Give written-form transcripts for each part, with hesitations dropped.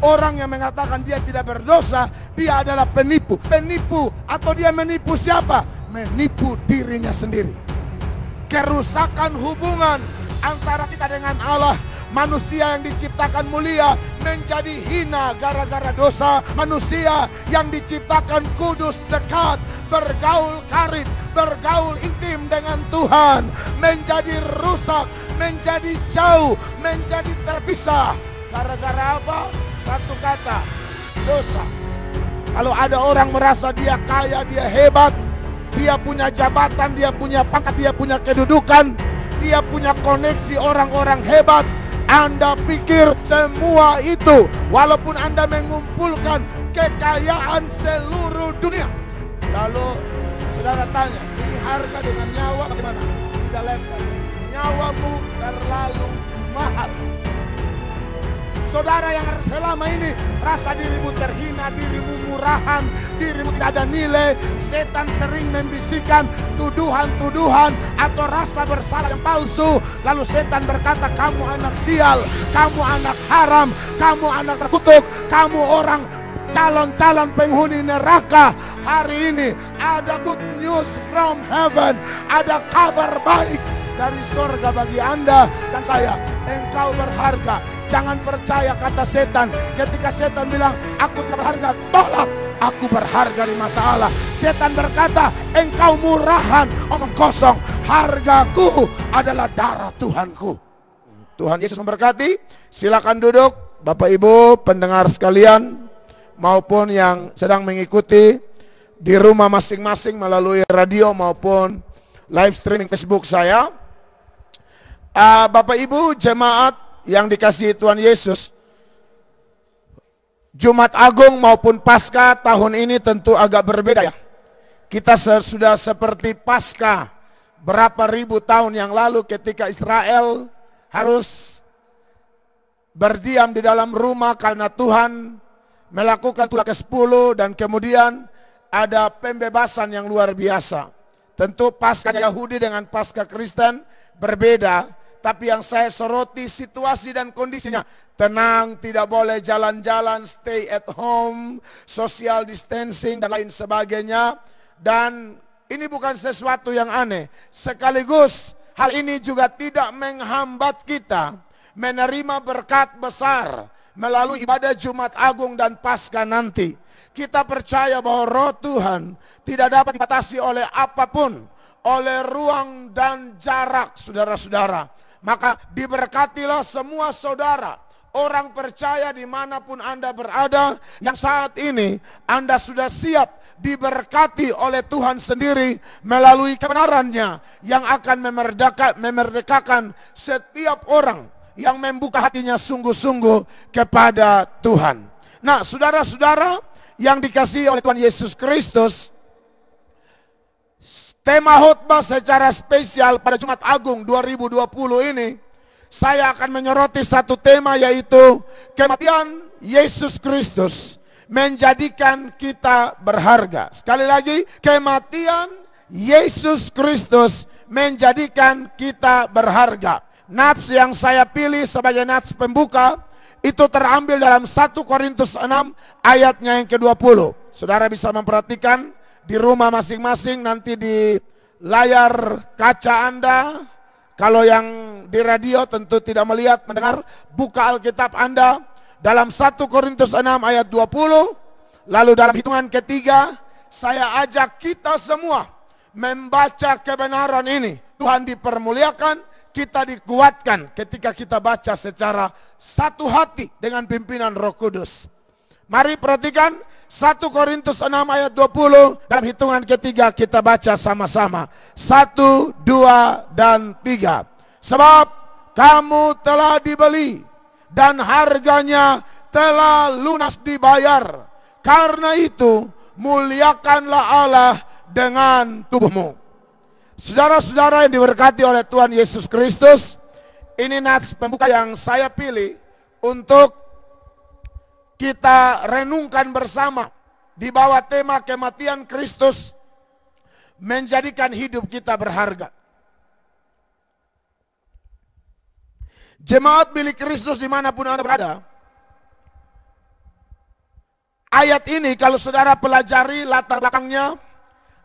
Orang yang mengatakan dia tidak berdosa, dia adalah penipu. Penipu atau dia menipu siapa? Menipu dirinya sendiri. Kerusakan hubungan antara kita dengan Allah. Manusia yang diciptakan mulia menjadi hina gara-gara dosa. Manusia yang diciptakan kudus, dekat, bergaul karib, bergaul intim dengan Tuhan, menjadi rusak, menjadi jauh, menjadi terpisah. Gara-gara apa? Satu kata, dosa. Kalau ada orang merasa dia kaya, dia hebat, dia punya jabatan, dia punya pangkat, dia punya kedudukan, dia punya koneksi orang-orang hebat, Anda pikir semua itu, walaupun Anda mengumpulkan kekayaan seluruh dunia, lalu saudara tanya, ini harga dengan nyawa bagaimana? Tidak level. Nyawamu terlalu mahal. Saudara yang selama ini rasa dirimu terhina, dirimu murahan, dirimu tidak ada nilai, setan sering membisikkan tuduhan-tuduhan atau rasa bersalah yang palsu. Lalu setan berkata, kamu anak sial, kamu anak haram, kamu anak terkutuk, kamu orang calon-calon penghuni neraka. Hari ini ada good news from heaven, ada kabar baik dari surga bagi Anda dan saya. Engkau berharga. Jangan percaya kata setan. Ketika setan bilang aku tidak berharga, tolak, aku berharga di mata Allah. Setan berkata engkau murahan, omong kosong. Hargaku adalah darah Tuhanku. Tuhan Yesus memberkati. Silakan duduk Bapak Ibu pendengar sekalian, maupun yang sedang mengikuti di rumah masing-masing melalui radio maupun live streaming Facebook saya. Bapak Ibu jemaat yang dikasihi Tuhan Yesus, Jumat Agung maupun Paskah tahun ini tentu agak berbeda ya. Kita sudah seperti Paskah berapa ribu tahun yang lalu ketika Israel harus berdiam di dalam rumah karena Tuhan melakukan tulah ke-10 dan kemudian ada pembebasan yang luar biasa. Tentu Paskah Yahudi dengan Paskah Kristen berbeda. Tapi yang saya soroti situasi dan kondisinya tenang, tidak boleh jalan-jalan, stay at home, social distancing dan lain sebagainya. Dan ini bukan sesuatu yang aneh. Sekaligus hal ini juga tidak menghambat kita menerima berkat besar melalui ibadah Jumat Agung dan Paskah nanti. Kita percaya bahwa Roh Tuhan tidak dapat dibatasi oleh apapun, oleh ruang dan jarak, saudara-saudara. Maka diberkatilah semua saudara, orang percaya dimanapun Anda berada, yang saat ini Anda sudah siap diberkati oleh Tuhan sendiri melalui kebenarannya yang akan memerdekakan setiap orang yang membuka hatinya sungguh-sungguh kepada Tuhan. Nah, saudara-saudara yang dikasihi oleh Tuhan Yesus Kristus, tema khotbah secara spesial pada Jumat Agung 2020 ini, saya akan menyoroti satu tema, yaitu kematian Yesus Kristus menjadikan kita berharga. Sekali lagi, kematian Yesus Kristus menjadikan kita berharga. Nats yang saya pilih sebagai nats pembuka itu terambil dalam 1 Korintus 6 ayatnya yang ke-20. Saudara bisa memperhatikan di rumah masing-masing, nanti di layar kaca Anda. Kalau yang di radio tentu tidak melihat, mendengar, buka Alkitab Anda dalam 1 Korintus 6 ayat 20. Lalu dalam hitungan ketiga, saya ajak kita semua membaca kebenaran ini. Tuhan dipermuliakan, kita dikuatkan ketika kita baca secara satu hati dengan pimpinan Roh Kudus. Mari perhatikan 1 Korintus 6 ayat 20. Dalam hitungan ketiga kita baca sama-sama. 1, 2, dan 3. Sebab kamu telah dibeli dan harganya telah lunas dibayar. Karena itu muliakanlah Allah dengan tubuhmu. Saudara-saudara yang diberkati oleh Tuhan Yesus Kristus, ini nats pembuka yang saya pilih untuk kita renungkan bersama di bawah tema kematian Kristus menjadikan hidup kita berharga. Jemaat milik Kristus dimanapun Anda berada, Ayat ini kalau saudara pelajari latar belakangnya,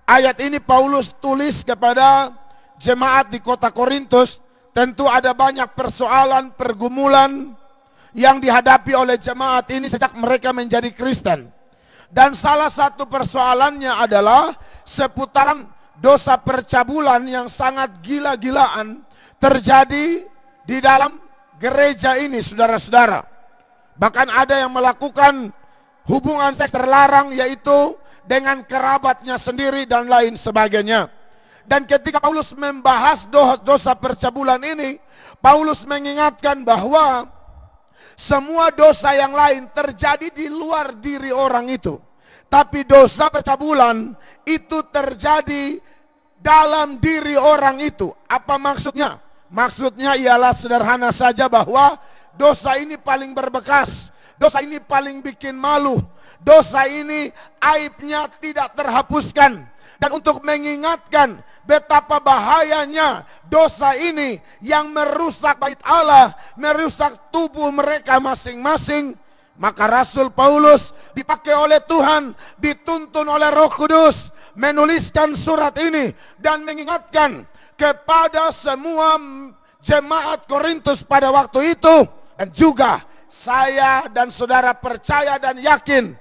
ayat ini Paulus tulis kepada jemaat di kota Korintus. Tentu ada banyak persoalan, pergumulan yang dihadapi oleh jemaat ini sejak mereka menjadi Kristen. Dan salah satu persoalannya adalah seputaran dosa percabulan yang sangat gila-gilaan terjadi di dalam gereja ini, saudara-saudara. Bahkan ada yang melakukan hubungan seks terlarang, yaitu dengan kerabatnya sendiri dan lain sebagainya. Dan ketika Paulus membahas dosa percabulan ini, Paulus mengingatkan bahwa semua dosa yang lain terjadi di luar diri orang itu. Tapi dosa percabulan itu terjadi dalam diri orang itu. Apa maksudnya? Maksudnya ialah sederhana saja bahwa dosa ini paling berbekas. Dosa ini paling bikin malu. Dosa ini aibnya tidak terhapuskan. Dan untuk mengingatkan betapa bahayanya dosa ini yang merusak bait Allah, merusak tubuh mereka masing-masing, maka Rasul Paulus dipakai oleh Tuhan, dituntun oleh Roh Kudus, menuliskan surat ini dan mengingatkan kepada semua jemaat Korintus pada waktu itu. Dan juga saya dan saudara percaya dan yakin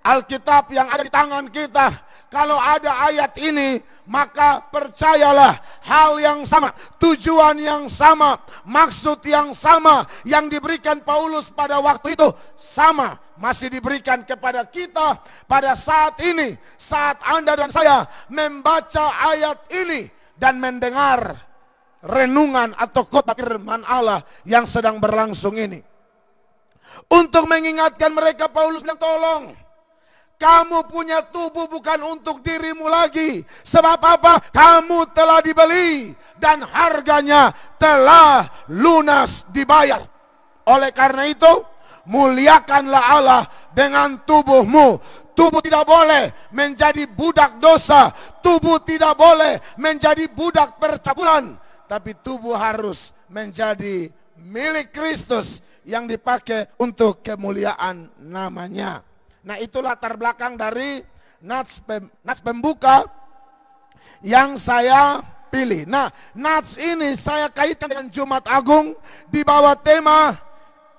Alkitab yang ada di tangan kita, kalau ada ayat ini, maka percayalah hal yang sama, tujuan yang sama, maksud yang sama yang diberikan Paulus pada waktu itu sama masih diberikan kepada kita pada saat ini, saat Anda dan saya membaca ayat ini dan mendengar renungan atau khotbah firman Allah yang sedang berlangsung ini. Untuk mengingatkan mereka, Paulus bilang, tolong, kamu punya tubuh bukan untuk dirimu lagi. Sebab apa? Kamu telah dibeli dan harganya telah lunas dibayar. Oleh karena itu, muliakanlah Allah dengan tubuhmu. Tubuh tidak boleh menjadi budak dosa. Tubuh tidak boleh menjadi budak percabulan. Tapi tubuh harus menjadi milik Kristus yang dipakai untuk kemuliaan namanya. Nah, itu latar belakang dari nats pembuka yang saya pilih. Nah, nats ini saya kaitkan dengan Jumat Agung di bawah tema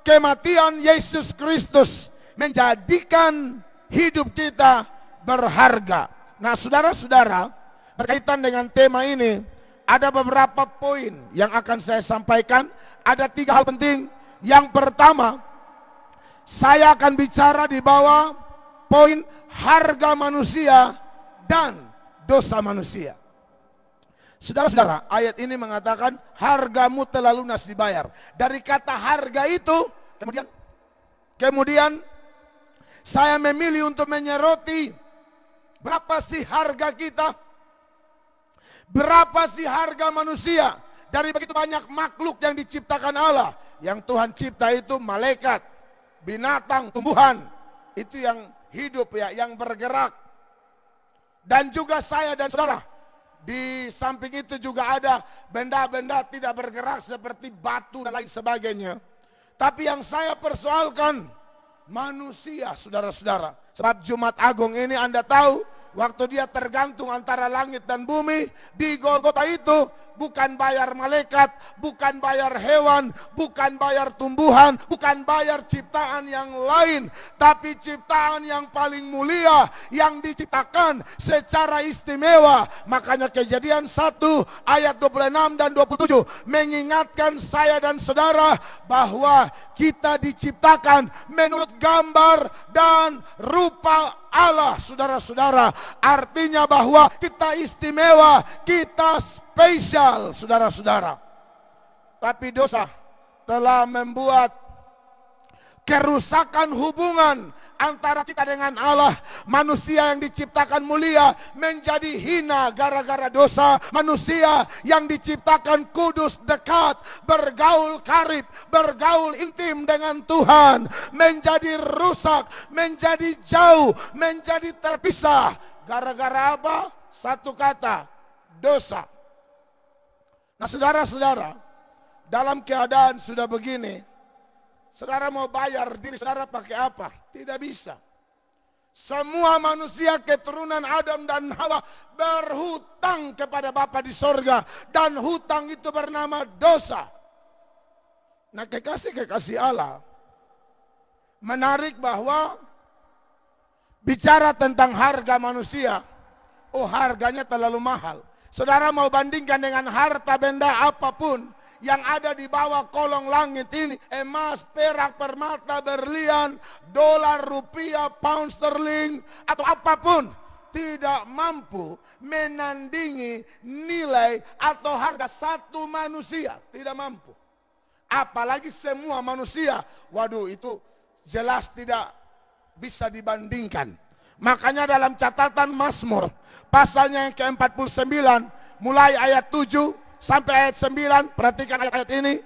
kematian Yesus Kristus menjadikan hidup kita berharga. Nah, saudara-saudara, berkaitan dengan tema ini, ada beberapa poin yang akan saya sampaikan. Ada 3 hal penting. Yang pertama, saya akan bicara di bawah poin harga manusia dan dosa manusia. Saudara-saudara, ayat ini mengatakan hargamu telah lunas dibayar. Dari kata harga itu, kemudian saya memilih untuk menyoroti berapa sih harga kita? Berapa sih harga manusia? Dari begitu banyak makhluk yang diciptakan Allah. Yang Tuhan cipta itu malaikat, binatang, tumbuhan, itu yang hidup ya, yang bergerak. Dan juga saya dan saudara. Di samping itu juga ada benda-benda tidak bergerak seperti batu dan lain sebagainya. Tapi yang saya persoalkan manusia, saudara-saudara. Sebab Jumat Agung ini Anda tahu, waktu dia tergantung antara langit dan bumi, di Golgota itu bukan bayar malaikat, bukan bayar hewan, bukan bayar tumbuhan, bukan bayar ciptaan yang lain, tapi ciptaan yang paling mulia yang diciptakan secara istimewa. Makanya Kejadian 1 ayat 26 dan 27 mengingatkan saya dan saudara bahwa kita diciptakan menurut gambar dan rupa Allah, saudara-saudara. Artinya bahwa kita istimewa, kita spesial, saudara-saudara. Tapi dosa telah membuat kerusakan hubungan antara kita dengan Allah. Manusia yang diciptakan mulia menjadi hina gara-gara dosa. Manusia yang diciptakan kudus, dekat, bergaul karib, bergaul intim dengan Tuhan menjadi rusak, menjadi jauh, menjadi terpisah. Gara-gara apa? Satu kata, dosa. Nah, saudara-saudara, dalam keadaan sudah begini, saudara mau bayar diri saudara pakai apa? Tidak bisa. Semua manusia keturunan Adam dan Hawa berhutang kepada Bapa di sorga. Dan hutang itu bernama dosa. Nah, kekasih-kekasih Allah, menarik bahwa bicara tentang harga manusia, oh harganya terlalu mahal. Saudara mau bandingkan dengan harta benda apapun yang ada di bawah kolong langit ini, emas, perak, permata, berlian, dolar, rupiah, pound sterling, atau apapun, tidak mampu menandingi nilai atau harga satu manusia. Tidak mampu. Apalagi semua manusia. Waduh, itu jelas tidak bisa dibandingkan. Makanya dalam catatan Mazmur, pasalnya yang ke-49, mulai ayat 7 sampai ayat 9, perhatikan ayat ini.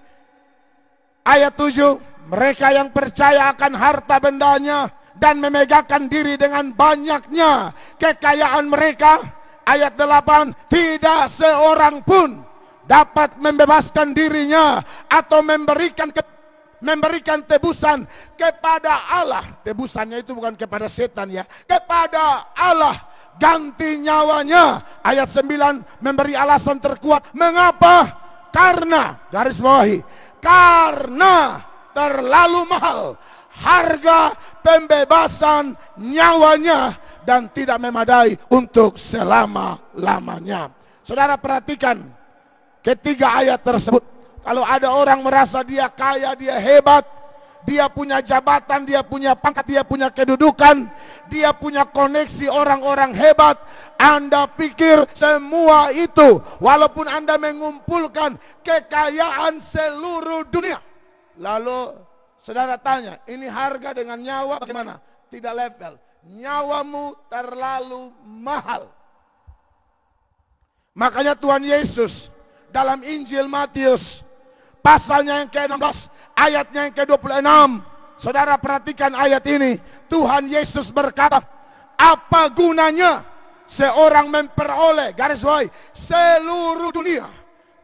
Ayat 7, mereka yang percaya akan harta bendanya dan memegahkan diri dengan banyaknya kekayaan mereka. Ayat 8, tidak seorang pun dapat membebaskan dirinya atau memberikan tebusan kepada Allah. Tebusannya itu bukan kepada setan ya, kepada Allah, ganti nyawanya. Ayat 9 memberi alasan terkuat. Mengapa? Karena, garis bawahi, karena terlalu mahal harga pembebasan nyawanya dan tidak memadai untuk selama-lamanya. Saudara perhatikan ketiga ayat tersebut. Kalau ada orang merasa dia kaya, dia hebat, dia punya jabatan, dia punya pangkat, dia punya kedudukan, dia punya koneksi orang-orang hebat, Anda pikir semua itu, walaupun Anda mengumpulkan kekayaan seluruh dunia, lalu saudara tanya, ini harga dengan nyawa bagaimana? Tidak level. Nyawamu terlalu mahal. Makanya Tuhan Yesus dalam Injil Matius pasalnya yang ke-16, ayatnya yang ke-26, saudara perhatikan ayat ini. Tuhan Yesus berkata, apa gunanya seorang memperoleh, garis bawahi, seluruh dunia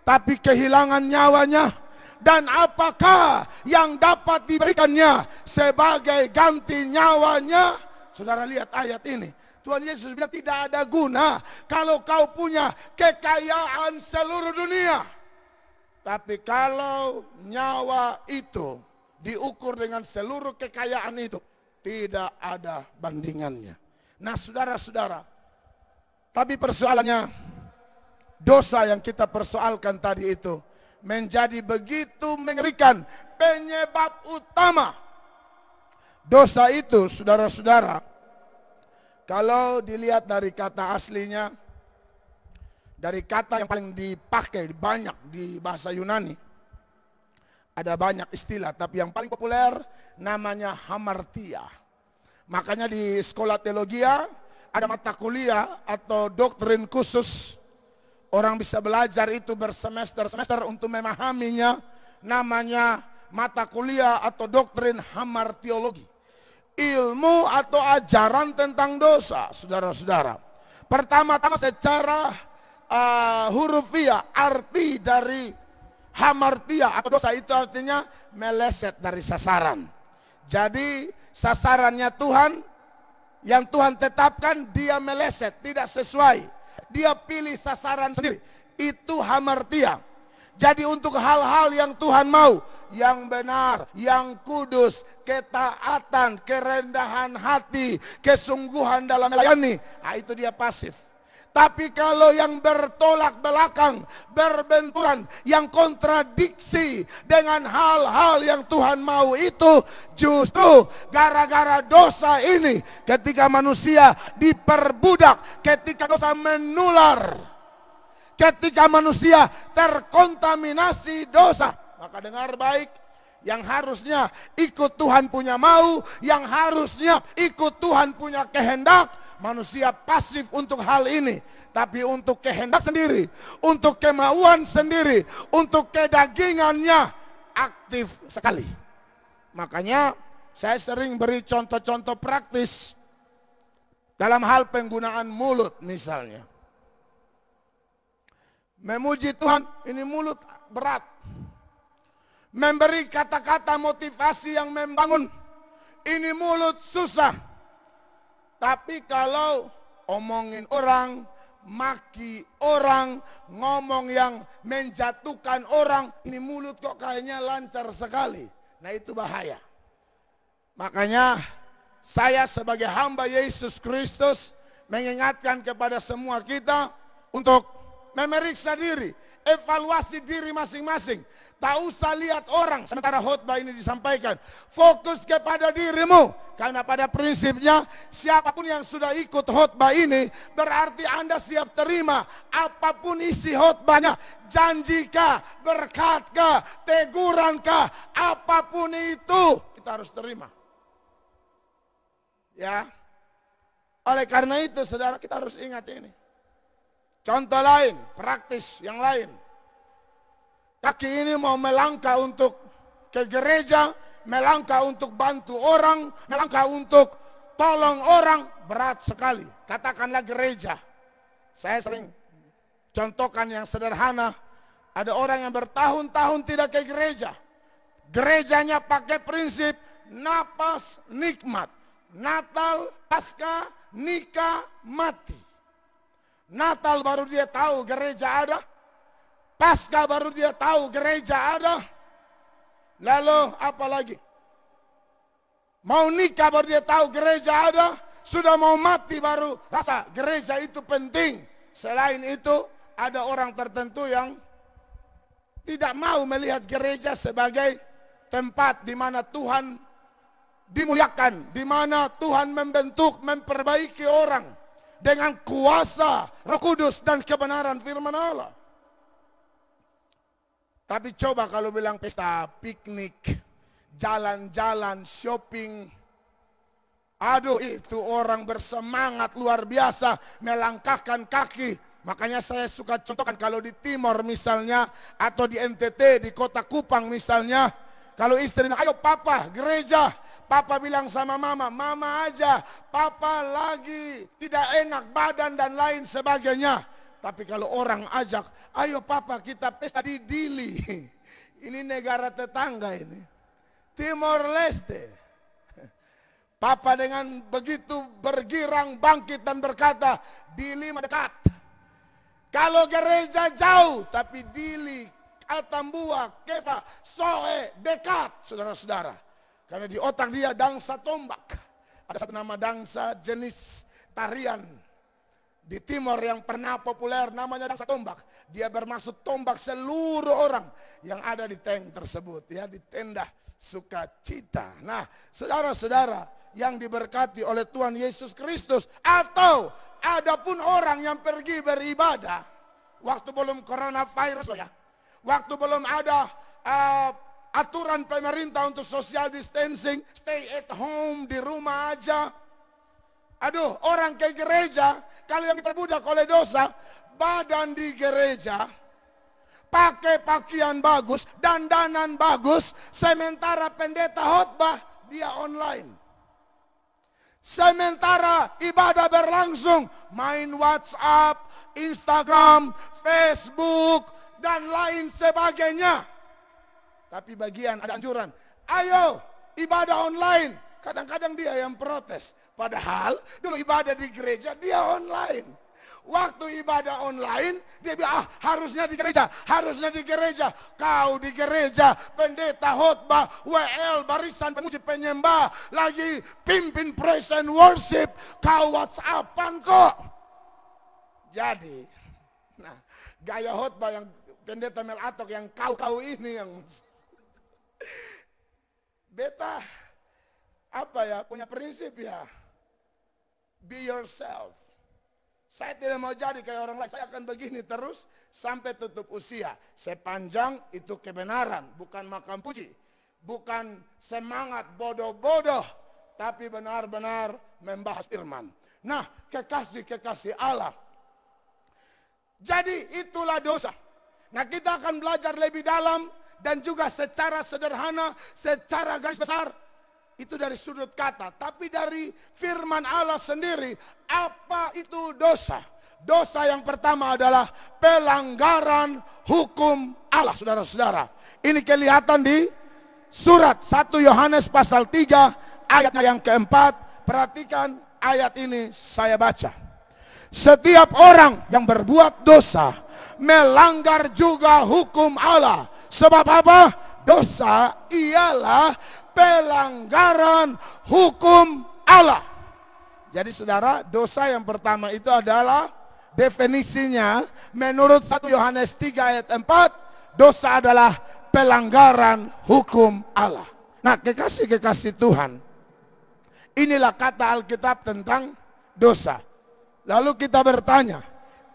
tapi kehilangan nyawanya? Dan apakah yang dapat diberikannya sebagai ganti nyawanya? Saudara lihat ayat ini. Tuhan Yesus bilang tidak ada guna kalau kau punya kekayaan seluruh dunia, tapi kalau nyawa itu diukur dengan seluruh kekayaan itu, tidak ada bandingannya. Nah saudara-saudara, tapi persoalannya, dosa yang kita persoalkan tadi itu menjadi begitu mengerikan. Penyebab utama dosa itu, saudara-saudara, kalau dilihat dari kata aslinya, dari kata yang paling dipakai banyak di bahasa Yunani, ada banyak istilah, tapi yang paling populer namanya hamartia. Makanya di sekolah teologia ada mata kuliah atau doktrin khusus. Orang bisa belajar itu bersemester-semester untuk memahaminya. Namanya mata kuliah atau doktrin hamartiologi. Ilmu atau ajaran tentang dosa, saudara-saudara. Pertama-tama secara hurufiah, arti dari hamartia atau dosa itu artinya meleset dari sasaran. Jadi sasarannya Tuhan, yang Tuhan tetapkan, dia meleset, tidak sesuai. Dia pilih sasaran sendiri. Itu hamartia. Jadi untuk hal-hal yang Tuhan mau, yang benar, yang kudus, ketaatan, kerendahan hati, kesungguhan dalam melayani, nah itu dia pasif. Tapi kalau yang bertolak belakang, berbenturan, yang kontradiksi dengan hal-hal yang Tuhan mau itu, justru gara-gara dosa ini, ketika manusia diperbudak, ketika dosa menular, ketika manusia terkontaminasi dosa, maka dengar baik, yang harusnya ikut Tuhan punya mau, yang harusnya ikut Tuhan punya kehendak, manusia pasif untuk hal ini. Tapi untuk kehendak sendiri, untuk kemauan sendiri, untuk kedagingannya aktif sekali. Makanya saya sering beri contoh-contoh praktis dalam hal penggunaan mulut misalnya. Memuji Tuhan, ini mulut berat. Memberi kata-kata motivasi yang membangun, ini mulut susah. Tapi kalau omongin orang, maki orang, ngomong yang menjatuhkan orang, ini mulut kok kayaknya lancar sekali. Nah itu bahaya. Makanya saya sebagai hamba Yesus Kristus mengingatkan kepada semua kita untuk memeriksa diri, evaluasi diri masing-masing. Tak usah lihat orang sementara khotbah ini disampaikan. Fokus kepada dirimu. Karena pada prinsipnya siapapun yang sudah ikut khotbah ini berarti Anda siap terima apapun isi khotbahnya. Janjikah, berkatkah, tegurankah, apapun itu kita harus terima. Ya. Oleh karena itu saudara, kita harus ingat ini. Contoh lain, praktis yang lain. Kaki ini mau melangkah untuk ke gereja, melangkah untuk bantu orang, melangkah untuk tolong orang, berat sekali. Katakanlah gereja. Saya sering contohkan yang sederhana. Ada orang yang bertahun-tahun tidak ke gereja. Gerejanya pakai prinsip napas nikmat. Natal, Paskah, nikah, mati. Natal baru dia tahu gereja ada. Paskah baru dia tahu gereja ada. Lalu apa lagi? Mau nikah baru dia tahu gereja ada. Sudah mau mati baru rasa gereja itu penting. Selain itu ada orang tertentu yang tidak mau melihat gereja sebagai tempat di mana Tuhan dimuliakan, di mana Tuhan membentuk, memperbaiki orang dengan kuasa Roh Kudus dan kebenaran firman Allah. Tapi coba kalau bilang pesta, piknik, jalan-jalan, shopping. Aduh, itu orang bersemangat luar biasa melangkahkan kaki. Makanya saya suka contohkan kalau di Timor misalnya, atau di NTT, di kota Kupang misalnya. Kalau istrinya, ayo papa gereja. Papa bilang sama mama, mama aja. Papa lagi tidak enak badan dan lain sebagainya. Tapi kalau orang ajak, ayo papa kita pesta di Dili. Ini negara tetangga ini. Timor Leste. Papa dengan begitu bergirang bangkit dan berkata, Dili dekat. Kalau gereja jauh, tapi Dili, Atambua, Kefa, Soe dekat, saudara-saudara. Karena di otak dia dansa tombak. Ada satu nama dansa jenis tarian di Timor yang pernah populer, namanya dansa tombak. Dia bermaksud tombak seluruh orang yang ada di tank tersebut, ya, di tenda sukacita. Nah, saudara-saudara yang diberkati oleh Tuhan Yesus Kristus, atau adapun orang yang pergi beribadah waktu belum coronavirus, ya, waktu belum ada aturan pemerintah untuk social distancing, stay at home, di rumah aja. Aduh, orang ke gereja, kalau yang diperbudak oleh dosa, badan di gereja, pakai pakaian bagus, dandanan bagus, sementara pendeta khotbah, dia online. Sementara ibadah berlangsung, main WhatsApp, Instagram, Facebook, dan lain sebagainya. Tapi bagian ada anjuran, ayo ibadah online. Kadang-kadang dia yang protes. Padahal dulu ibadah di gereja dia online. Waktu ibadah online dia bilang harusnya di gereja, harusnya di gereja. Kau di gereja, pendeta khotbah, WL barisan pemuji penyembah, lagi pimpin praise and worship, kau WhatsAppan kok. Jadi, nah, gaya khotbah yang pendeta Mel Atok yang kau ini yang beta apa ya, punya prinsip ya. Be yourself. Saya tidak mau jadi kayak orang lain. Saya akan begini terus sampai tutup usia. Sepanjang itu kebenaran, bukan makam puji, bukan semangat bodoh-bodoh, tapi benar-benar membahas firman. Nah, kekasih-kekasih Allah. Jadi itulah dosa. Nah, kita akan belajar lebih dalam dan juga secara sederhana, secara garis besar. Itu dari sudut kata, tapi dari firman Allah sendiri, apa itu dosa? Dosa yang pertama adalah pelanggaran hukum Allah, saudara-saudara. Ini kelihatan di surat 1 Yohanes pasal 3, ayatnya yang keempat. Perhatikan ayat ini saya baca. Setiap orang yang berbuat dosa melanggar juga hukum Allah. Sebab apa? Dosa ialah pelanggaran hukum Allah. Jadi saudara, dosa yang pertama itu adalah definisinya menurut 1 Yohanes 3 ayat 4, dosa adalah pelanggaran hukum Allah. Nah, kekasih-kekasih Tuhan, inilah kata Alkitab tentang dosa. Lalu kita bertanya,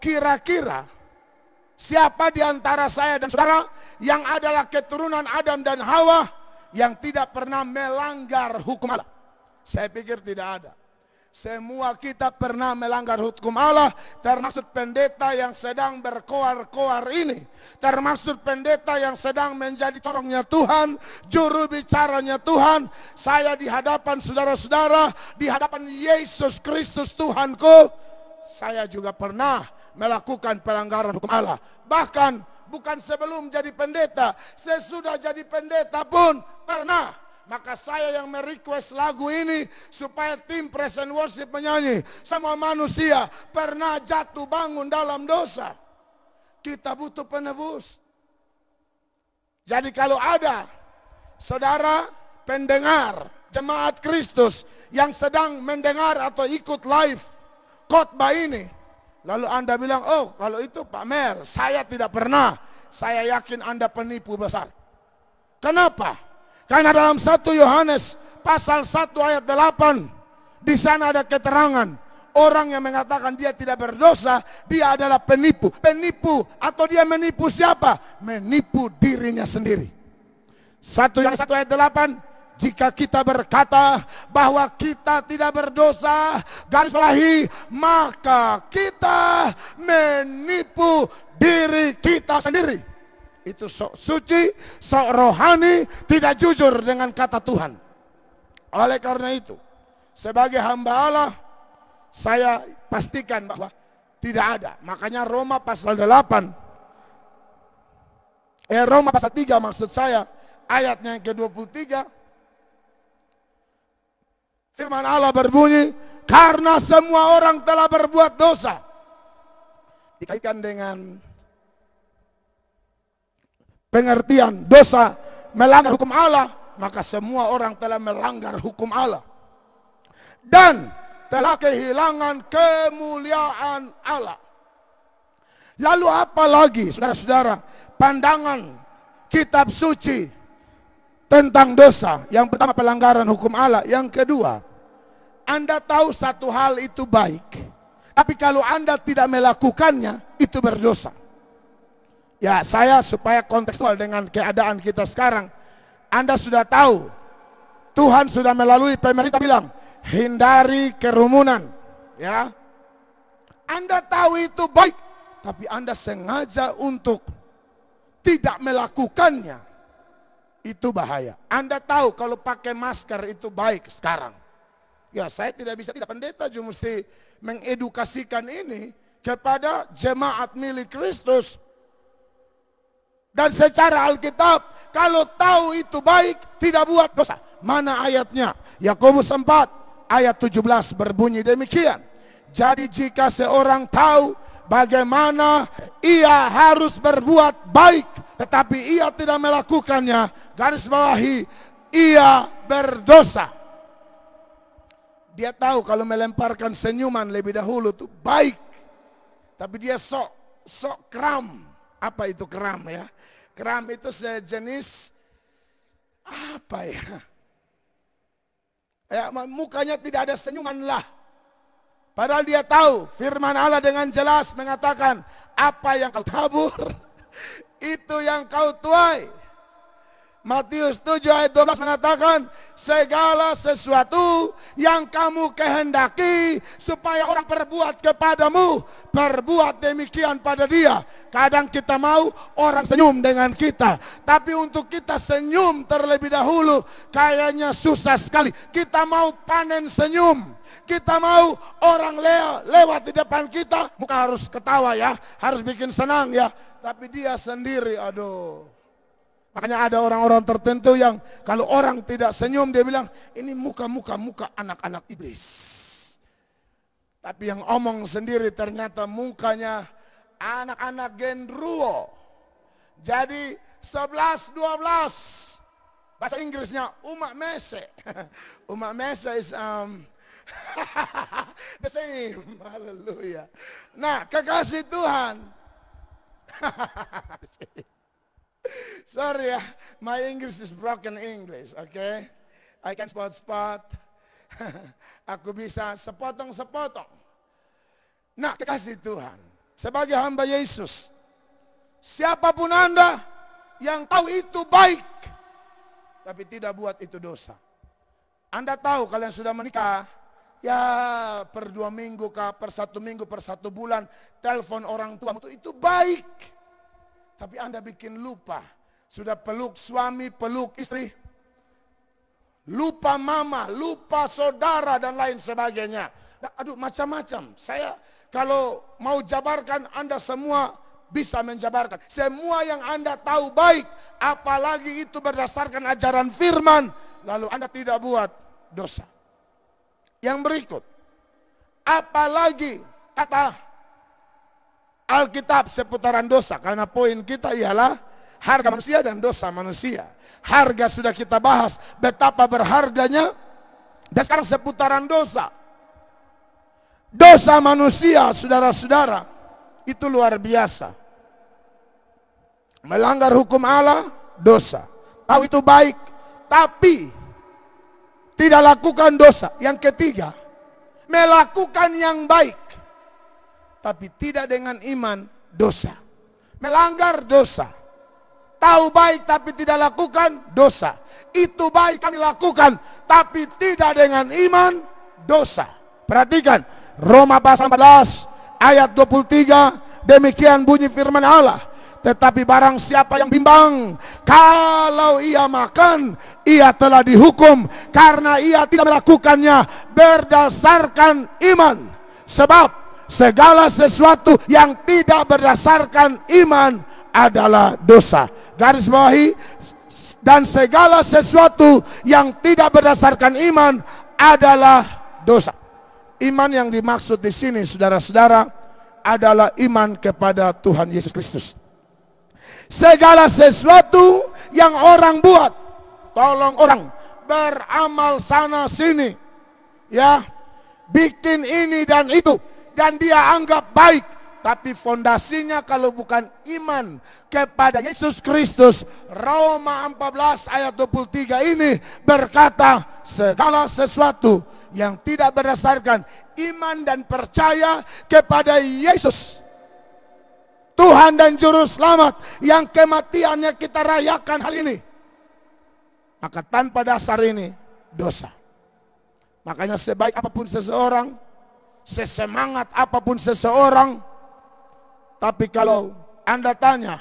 kira-kira siapa di antara saya dan saudara yang adalah keturunan Adam dan Hawa yang tidak pernah melanggar hukum Allah? Saya pikir tidak ada. Semua kita pernah melanggar hukum Allah, termasuk pendeta yang sedang berkoar-koar ini, termasuk pendeta yang sedang menjadi corongnya Tuhan, juru bicaranya Tuhan. Saya di hadapan saudara-saudara, di hadapan Yesus Kristus Tuhanku, saya juga pernah melakukan pelanggaran hukum Allah. Bahkan bukan sebelum jadi pendeta, sesudah jadi pendeta pun pernah. Maka saya yang merequest lagu ini supaya tim Praise and Worship menyanyi. Semua manusia pernah jatuh bangun dalam dosa. Kita butuh penebus. Jadi kalau ada saudara pendengar jemaat Kristus yang sedang mendengar atau ikut live khotbah ini, lalu Anda bilang, oh kalau itu Pak Mel, saya tidak pernah. Saya yakin Anda penipu besar. Kenapa? Karena dalam 1 Yohanes pasal 1 ayat 8, di sana ada keterangan orang yang mengatakan dia tidak berdosa, dia adalah penipu. Penipu atau dia menipu siapa? Menipu dirinya sendiri. 1 Yohanes 1 ayat 8, jika kita berkata bahwa kita tidak berdosa, garis bawahi, maka kita menipu diri kita sendiri. Itu sok suci, sok rohani, tidak jujur dengan kata Tuhan. Oleh karena itu, sebagai hamba Allah, saya pastikan bahwa tidak ada. Makanya Roma pasal 8, Roma pasal 3 maksud saya, ayatnya yang ke-23, firman Allah berbunyi, karena semua orang telah berbuat dosa. Dikaitkan dengan pengertian dosa melanggar hukum Allah, maka semua orang telah melanggar hukum Allah dan telah kehilangan kemuliaan Allah. Lalu apa lagi saudara-saudara pandangan kitab suci tentang dosa? Yang pertama pelanggaran hukum Allah, yang kedua Anda tahu satu hal itu baik, tapi kalau Anda tidak melakukannya itu berdosa. Ya, saya supaya kontekstual dengan keadaan kita sekarang. Anda sudah tahu, Tuhan sudah melalui pemerintah bilang, hindari kerumunan. Ya, Anda tahu itu baik, tapi Anda sengaja untuk tidak melakukannya. Itu bahaya. Anda tahu kalau pakai masker itu baik sekarang. Ya, saya tidak bisa, tidak pendeta juga mesti mengedukasikan ini kepada jemaat milik Kristus. Dan secara Alkitab, kalau tahu itu baik, tidak buat dosa. Mana ayatnya? Yakobus 4 ayat 17 berbunyi demikian. Jadi jika seorang tahu bagaimana ia harus berbuat baik, tetapi ia tidak melakukannya, garis bawahi, ia berdosa. Dia tahu kalau melemparkan senyuman lebih dahulu itu baik, tapi dia sok kram. Apa itu kram ya? Kram itu sejenis apa ya? Ya, mukanya tidak ada senyuman lah. Padahal dia tahu firman Allah dengan jelas mengatakan, apa yang kau tabur itu yang kau tuai. Matius 7 ayat 12 mengatakan, segala sesuatu yang kamu kehendaki supaya orang perbuat kepadamu, perbuat demikian pada dia. Kadang kita mau orang senyum dengan kita, tapi untuk kita senyum terlebih dahulu kayaknya susah sekali. Kita mau panen senyum, kita mau orang lewat di depan kita, muka harus ketawa ya, harus bikin senang ya, tapi dia sendiri, aduh. Makanya ada orang-orang tertentu yang kalau orang tidak senyum dia bilang, ini muka anak-anak iblis. Tapi yang omong sendiri ternyata mukanya anak-anak genderuwo. Jadi 11-12. Bahasa Inggrisnya umak mese. Umak mese is the same. Haleluya. Nah, kekasih Tuhan. Sorry ya, my English is broken English, okay? I can spot. Aku bisa sepotong-sepotong. Nah, kekasih Tuhan, sebagai hamba Yesus, siapapun Anda yang tahu itu baik, tapi tidak buat itu dosa. Anda tahu kalian sudah menikah, ya per 2 minggu kah, per 1 minggu, per 1 bulan, telepon orang tua itu baik. Tapi Anda bikin lupa, sudah peluk suami, peluk istri, lupa mama, lupa saudara dan lain sebagainya. Aduh, macam-macam. Saya kalau mau jabarkan, Anda semua bisa menjabarkan. Semua yang Anda tahu baik, apalagi itu berdasarkan ajaran firman, lalu Anda tidak buat dosa. Yang berikut, apalagi kata Alkitab seputaran dosa, karena poin kita ialah harga manusia dan dosa manusia. Harga sudah kita bahas, betapa berharganya. Dan sekarang seputaran dosa. Dosa manusia, saudara-saudara, itu luar biasa. Melanggar hukum Allah, dosa. Tahu itu baik, tapi tidak lakukan dosa. Yang ketiga, melakukan yang baik, tapi tidak dengan iman, dosa. Melanggar, dosa. Tahu baik tapi tidak lakukan, dosa. Itu baik kami lakukan, tapi tidak dengan iman, dosa. Perhatikan, Roma pasal 14 ayat 23, demikian bunyi firman Allah. Tetapi barang siapa yang bimbang, kalau ia makan, ia telah dihukum, karena ia tidak melakukannya berdasarkan iman. Sebab segala sesuatu yang tidak berdasarkan iman adalah dosa. Garis bawahi, dan segala sesuatu yang tidak berdasarkan iman adalah dosa. Iman yang dimaksud di sini, saudara-saudara, adalah iman kepada Tuhan Yesus Kristus. Segala sesuatu yang orang buat, tolong orang beramal sana sini, ya, bikin ini dan itu, dan dia anggap baik. Tapi fondasinya kalau bukan iman kepada Yesus Kristus, Roma 14 ayat 23 ini berkata, segala sesuatu yang tidak berdasarkan iman dan percaya kepada Yesus, Tuhan dan Juru Selamat, yang kematiannya kita rayakan hal ini, maka tanpa dasar ini dosa. Makanya sebaik apapun seseorang, sesemangat apapun seseorang, tapi kalau Anda tanya,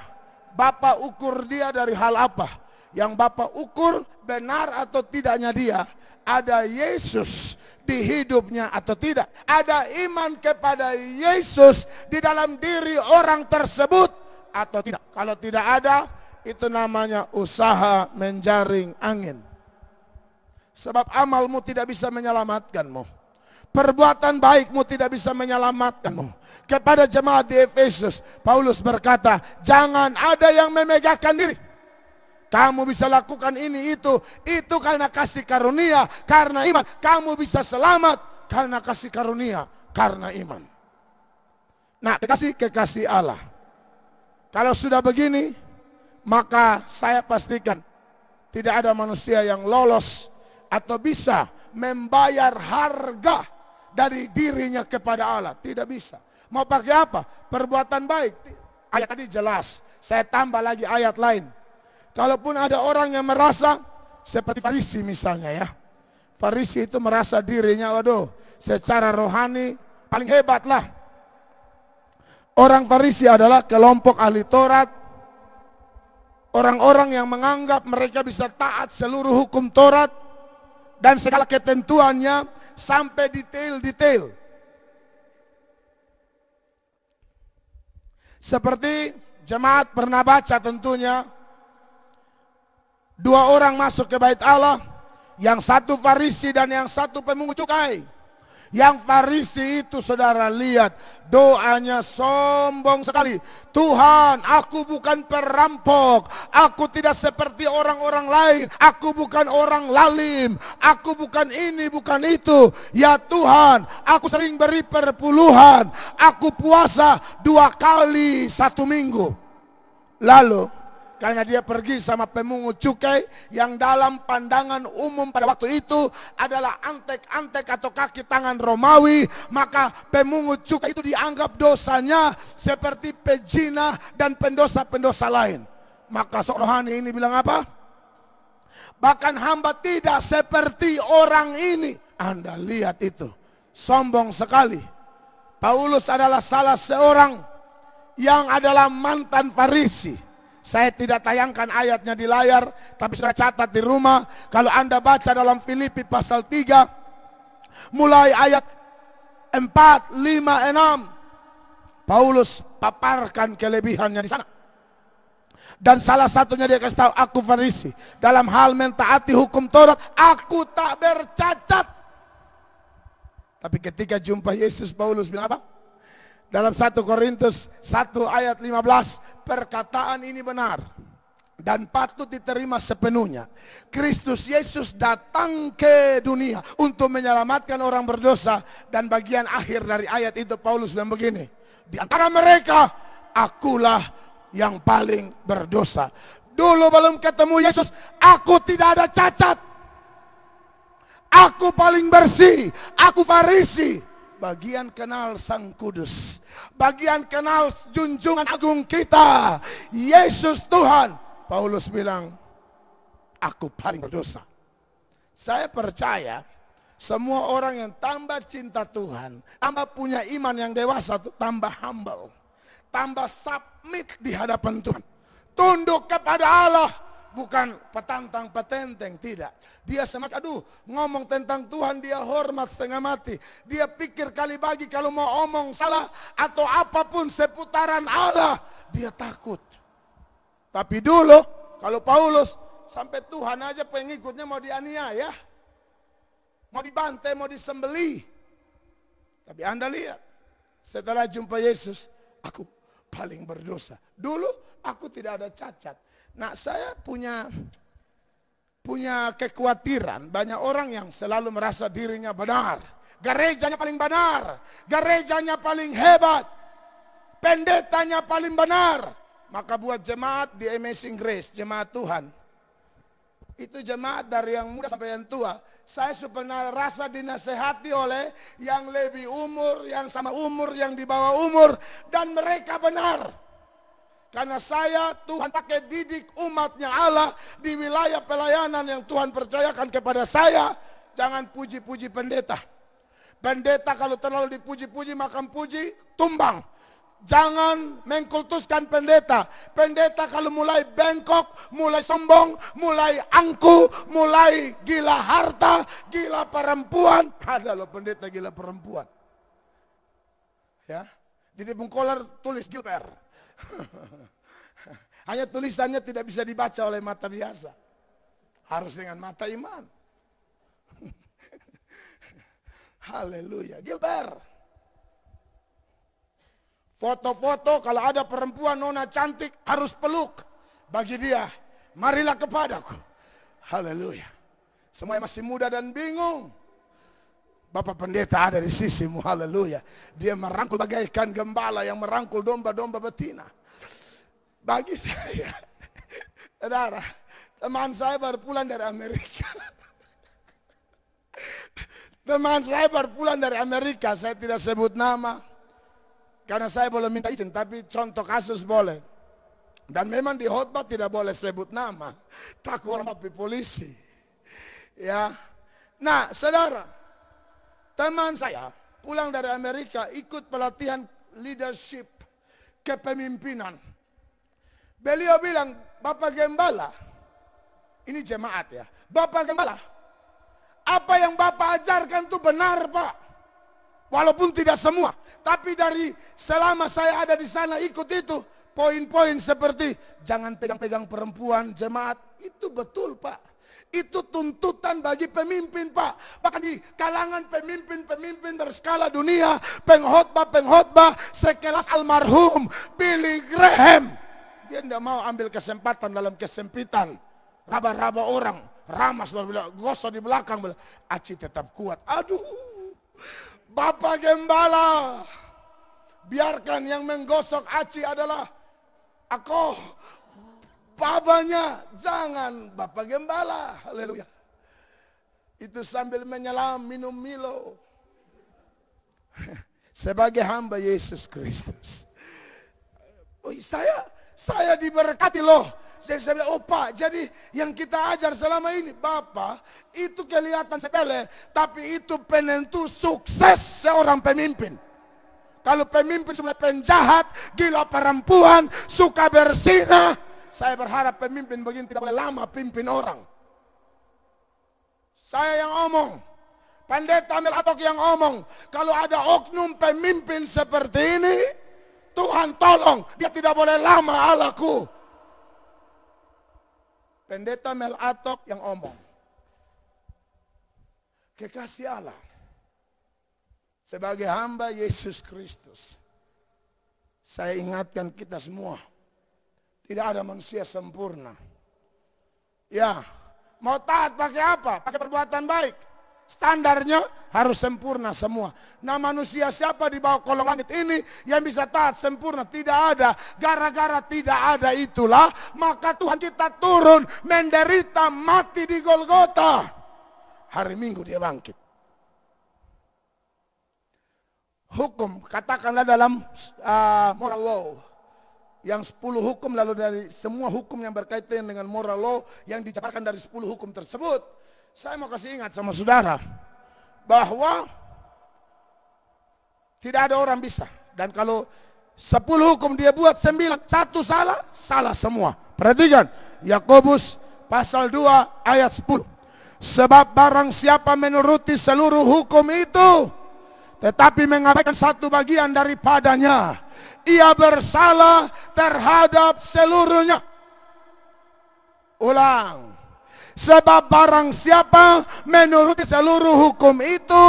Bapak ukur dia dari hal apa? Yang Bapak ukur benar atau tidaknya dia, ada Yesus di hidupnya atau tidak, ada iman kepada Yesus di dalam diri orang tersebut atau tidak. Kalau tidak ada, itu namanya usaha menjaring angin. Sebab amalmu tidak bisa menyelamatkanmu, perbuatan baikmu tidak bisa menyelamatkanmu. Kepada jemaat di Efesus, Paulus berkata, jangan ada yang memegahkan diri. Kamu bisa lakukan ini itu karena kasih karunia, karena iman. Kamu bisa selamat karena kasih karunia, karena iman. Nah, kekasih Allah, kalau sudah begini, maka saya pastikan tidak ada manusia yang lolos atau bisa membayar harga dari dirinya kepada Allah. Tidak bisa. Mau pakai apa? Perbuatan baik. Ayat tadi jelas. Saya tambah lagi ayat lain. Kalaupun ada orang yang merasa seperti Farisi misalnya, ya, Farisi itu merasa dirinya, waduh, secara rohani paling hebat lah. Orang Farisi adalah kelompok ahli Taurat, orang-orang yang menganggap mereka bisa taat seluruh hukum Taurat dan segala ketentuannya sampai detail-detail. Seperti jemaat pernah baca tentunya, 2 orang masuk ke bait Allah, yang satu Farisi dan yang satu pemungut cukai. Yang Farisi itu saudara lihat, doanya sombong sekali. Tuhan, aku bukan perampok, aku tidak seperti orang-orang lain, aku bukan orang lalim, aku bukan ini, bukan itu. Ya Tuhan, aku sering beri perpuluhan, aku puasa 2 kali 1 minggu. Lalu karena dia pergi sama pemungut cukai yang dalam pandangan umum pada waktu itu adalah antek-antek atau kaki tangan Romawi, maka pemungut cukai itu dianggap dosanya seperti pezina dan pendosa-pendosa lain. Maka seorang rohani ini bilang apa? Bahkan hamba tidak seperti orang ini. Anda lihat itu, sombong sekali. Paulus adalah salah seorang yang adalah mantan Farisi. Saya tidak tayangkan ayatnya di layar, tapi sudah catat di rumah. Kalau Anda baca dalam Filipi pasal 3, mulai ayat 4, 5, 6, Paulus paparkan kelebihannya di sana. Dan salah satunya dia kasih tahu, aku Farisi, dalam hal mentaati hukum Taurat, aku tak bercacat. Tapi ketika jumpa Yesus, Paulus bilang apa? Dalam 1 Korintus 1 ayat 15, perkataan ini benar dan patut diterima sepenuhnya. Kristus Yesus datang ke dunia untuk menyelamatkan orang berdosa. Dan bagian akhir dari ayat itu Paulus bilang begini, di antara mereka akulah yang paling berdosa. Dulu belum ketemu Yesus, aku tidak ada cacat, aku paling bersih, aku Farisi. Bagian kenal Sang Kudus, bagian kenal junjungan agung kita, Yesus Tuhan. Paulus bilang, aku paling berdosa. Saya percaya semua orang yang tambah cinta Tuhan, tambah punya iman yang dewasa, tambah humble, tambah submit di hadapan Tuhan, tunduk kepada Allah. Bukan petantang petenteng, tidak. Dia semak, ngomong tentang Tuhan dia hormat setengah mati. Dia pikir kali bagi kalau mau omong salah atau apapun seputaran Allah, dia takut. Tapi dulu kalau Paulus, sampai Tuhan aja pengikutnya mau dianiaya, mau dibantai, mau disembelih. Tapi Anda lihat, setelah jumpa Yesus, aku paling berdosa. Dulu aku tidak ada cacat. Nah, saya punya kekhawatiran, banyak orang yang selalu merasa dirinya benar. Gerejanya paling benar, gerejanya paling hebat, pendetanya paling benar. Maka buat jemaat di Amazing Grace, jemaat Tuhan, itu jemaat dari yang muda sampai yang tua, saya sebenarnya rasa dinasehati oleh yang lebih umur, yang sama umur, yang di bawah umur, dan mereka benar. Karena saya, Tuhan pakai didik umatnya Allah di wilayah pelayanan yang Tuhan percayakan kepada saya. Jangan puji-puji pendeta. Pendeta kalau terlalu dipuji-puji, makan puji, tumbang. Jangan mengkultuskan pendeta. Pendeta kalau mulai bengkok, mulai sombong, mulai angku, mulai gila harta, gila perempuan. Ada loh pendeta gila perempuan. Ya, di Bungkolar tulis Gilbert. Hanya tulisannya tidak bisa dibaca oleh mata biasa, harus dengan mata iman. Haleluya. Gilbert, foto-foto kalau ada perempuan nona cantik harus peluk. Bagi dia, marilah kepadaku. Haleluya. Semua masih muda dan bingung, Bapak pendeta ada di sisimu, haleluya. Dia merangkul bagaikan gembala yang merangkul domba-domba betina. Bagi saya, saudara, teman saya baru pulang dari Amerika. Teman saya baru pulang dari Amerika, saya tidak sebut nama, karena saya boleh minta izin, tapi contoh kasus boleh. Dan memang di khotbah tidak boleh sebut nama, takut orang polisi. Ya, nah saudara, teman saya pulang dari Amerika ikut pelatihan leadership kepemimpinan. Beliau bilang, Bapak Gembala, ini jemaat ya, Bapak Gembala, apa yang Bapak ajarkan itu benar Pak. Walaupun tidak semua, tapi dari selama saya ada di sana ikut itu, poin-poin seperti jangan pegang-pegang perempuan, jemaat, itu betul Pak. Itu tuntutan bagi pemimpin, Pak. Bahkan di kalangan pemimpin-pemimpin berskala dunia, pengkhotbah sekelas almarhum Billy Graham, dia tidak mau ambil kesempatan dalam kesempitan, raba-raba orang, ramas, gosok di belakang, Aci tetap kuat. Aduh, Bapak Gembala, biarkan yang menggosok Aci adalah aku, babanya, jangan Bapak Gembala. Haleluya. Itu sambil menyelam minum Milo. Sebagai hamba Yesus Kristus. Oh, saya diberkati loh. Saya bilang, oh Pak, jadi yang kita ajar selama ini, Bapak, itu kelihatan sepele, tapi itu penentu sukses seorang pemimpin. Kalau pemimpin sebenarnya penjahat, gila perempuan, suka bersinah, saya berharap pemimpin begini tidak boleh lama pimpin orang. Saya yang ngomong, Pendeta Mel Atok yang ngomong, kalau ada oknum pemimpin seperti ini, Tuhan tolong, dia tidak boleh lama Allahku. Pendeta Mel Atok yang ngomong, kekasih Allah, sebagai hamba Yesus Kristus, saya ingatkan kita semua, tidak ada manusia sempurna. Ya, mau taat pakai apa? Pakai perbuatan baik. Standarnya harus sempurna semua. Nah, manusia siapa di bawah kolong langit ini yang bisa taat sempurna? Tidak ada. Gara-gara tidak ada itulah, maka Tuhan kita turun, menderita, mati di Golgota. Hari Minggu dia bangkit. Hukum, katakanlah dalam moral law, yang 10 hukum, lalu dari semua hukum yang berkaitan dengan moral law yang dijabarkan dari 10 hukum tersebut, saya mau kasih ingat sama saudara bahwa tidak ada orang bisa, dan kalau 10 hukum dia buat 9, satu salah, salah semua. Perhatikan Yakobus pasal 2 ayat 10. Sebab barang siapa menuruti seluruh hukum itu tetapi mengabaikan satu bagian daripadanya, ia bersalah terhadap seluruhnya. Ulang. Sebab barang siapa menuruti seluruh hukum itu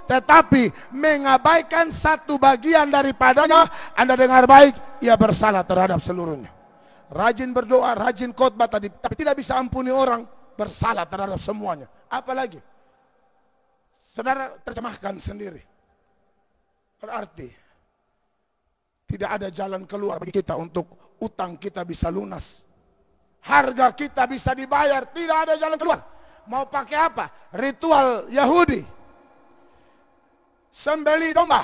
tetapi mengabaikan satu bagian daripadanya, Anda dengar baik, ia bersalah terhadap seluruhnya. Rajin berdoa, rajin khotbah tadi, tapi tidak bisa ampuni orang, bersalah terhadap semuanya. Apalagi? Saudara terjemahkan sendiri. Berarti tidak ada jalan keluar bagi kita untuk utang kita bisa lunas, harga kita bisa dibayar, tidak ada jalan keluar. Mau pakai apa? Ritual Yahudi, sembelih domba,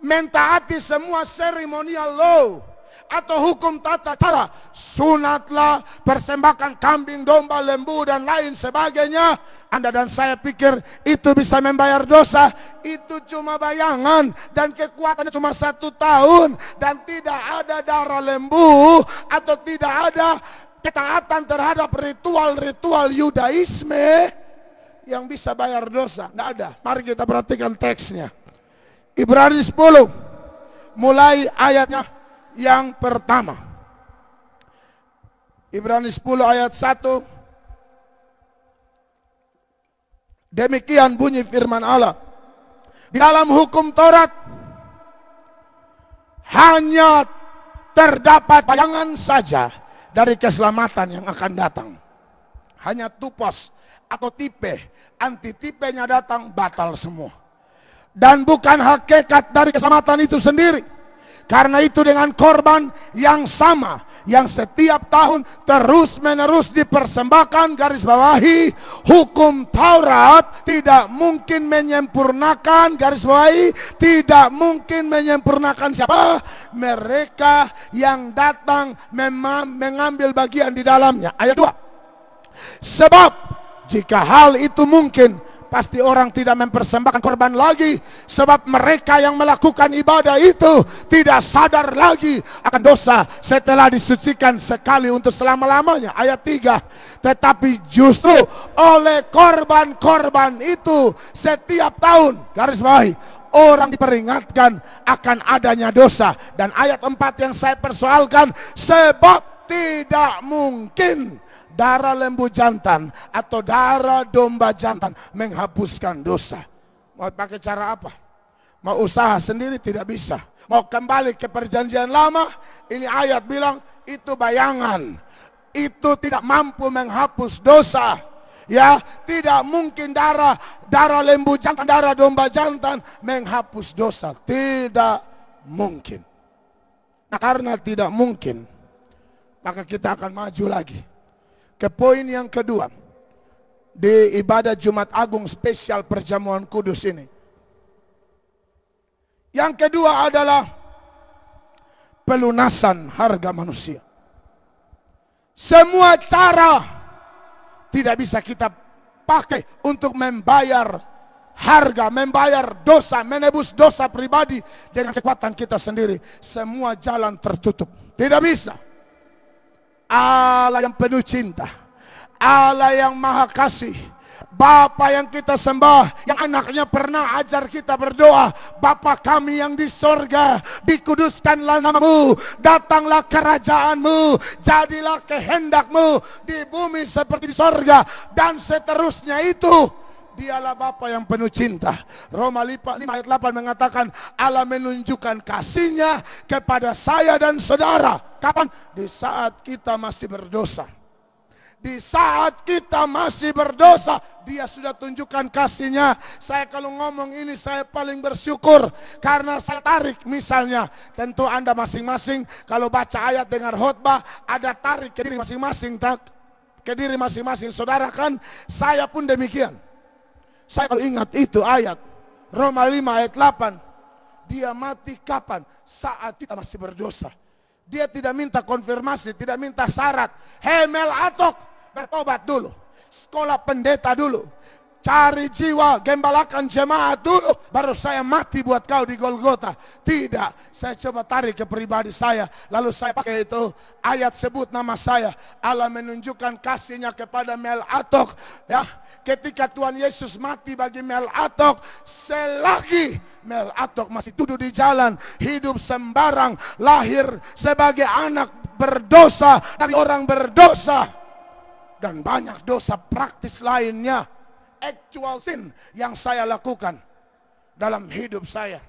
mentaati semua seremonial law atau hukum tata cara, sunatlah, persembahkan kambing, domba, lembu dan lain sebagainya. Anda dan saya pikir itu bisa membayar dosa. Itu cuma bayangan dan kekuatannya cuma 1 tahun, dan tidak ada darah lembu atau tidak ada ketaatan terhadap ritual-ritual Yudaisme yang bisa bayar dosa. Tidak ada. Mari kita perhatikan teksnya. Ibrani 10 mulai ayatnya yang pertama. Ibrani 10 ayat 1. Demikian bunyi firman Allah. Di dalam hukum Taurat hanya terdapat bayangan saja dari keselamatan yang akan datang. Hanya tupos atau tipe, antitipenya datang, batal semua. Dan bukan hakikat dari keselamatan itu sendiri. Karena itu dengan korban yang sama, yang setiap tahun terus menerus dipersembahkan, garis bawahi, hukum Taurat tidak mungkin menyempurnakan, garis bawahi, tidak mungkin menyempurnakan siapa? Mereka yang datang mengambil bagian di dalamnya. Ayat 2. Sebab jika hal itu mungkin, pasti orang tidak mempersembahkan korban lagi, sebab mereka yang melakukan ibadah itu tidak sadar lagi akan dosa setelah disucikan sekali untuk selama-lamanya. Ayat 3. Tetapi justru oleh korban-korban itu setiap tahun, garis bawahi, orang diperingatkan akan adanya dosa. Dan ayat 4 yang saya persoalkan, sebab tidak mungkin darah lembu jantan atau darah domba jantan menghapuskan dosa. Mau pakai cara apa? Mau usaha sendiri tidak bisa. Mau kembali ke perjanjian lama, ini ayat bilang itu bayangan. Itu tidak mampu menghapus dosa. Ya, tidak mungkin darah lembu jantan, darah domba jantan menghapus dosa. Tidak mungkin. Nah, karena tidak mungkin, maka kita akan maju lagi ke poin yang kedua di ibadah Jumat Agung spesial perjamuan kudus ini. Yang kedua adalah pelunasan harga manusia. Semua cara tidak bisa kita pakai untuk membayar harga, membayar dosa, menebus dosa pribadi dengan kekuatan kita sendiri. Semua jalan tertutup. Tidak bisa. Allah yang penuh cinta, Allah yang maha kasih, Bapa yang kita sembah, yang anaknya pernah ajar kita berdoa, Bapa kami yang di sorga, dikuduskanlah namamu, datanglah kerajaanmu, jadilah kehendakmu di bumi seperti di sorga, dan seterusnya itu. Dialah Bapa yang penuh cinta. Roma 5 ayat 8 mengatakan Allah menunjukkan kasihnya kepada saya dan saudara. Kapan? Di saat kita masih berdosa. Di saat kita masih berdosa, Dia sudah tunjukkan kasihnya. Saya kalau ngomong ini saya paling bersyukur karena saya tarik misalnya. Tentu Anda masing-masing kalau baca ayat dengar khotbah ada tarik ke diri masing-masing, ke diri masing-masing saudara kan. Saya pun demikian. Saya kalau ingat itu ayat Roma 5 ayat 8, Dia mati kapan? Saat kita masih berdosa. Dia tidak minta konfirmasi, tidak minta syarat. Hemel atok, bertobat dulu, sekolah pendeta dulu, cari jiwa, gembalakan jemaat dulu, baru saya mati buat kau di Golgota. Tidak, saya coba tarik ke pribadi saya, lalu saya pakai itu ayat sebut nama saya. Allah menunjukkan kasihnya kepada Melatok. Ya, ketika Tuhan Yesus mati bagi Melatok, selagi Melatok masih duduk di jalan, hidup sembarang, lahir sebagai anak berdosa dari orang berdosa, dan banyak dosa praktis lainnya, actual sin yang saya lakukan dalam hidup saya.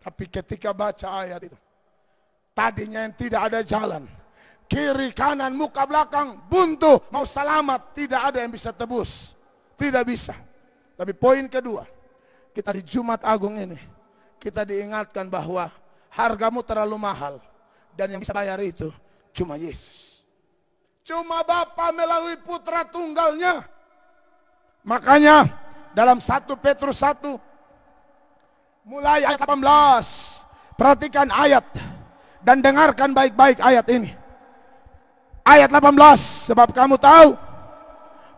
Tapi ketika baca ayat itu, tadinya yang tidak ada jalan, kiri kanan muka belakang buntu, mau selamat tidak ada yang bisa tebus, tidak bisa. Tapi poin kedua, kita di Jumat Agung ini, kita diingatkan bahwa hargamu terlalu mahal, dan yang bisa bayar itu cuma Yesus. Cuma Bapa melalui Putra Tunggalnya. Makanya dalam 1 Petrus 1 mulai ayat 18, perhatikan ayat dan dengarkan baik-baik ayat ini. Ayat 18, sebab kamu tahu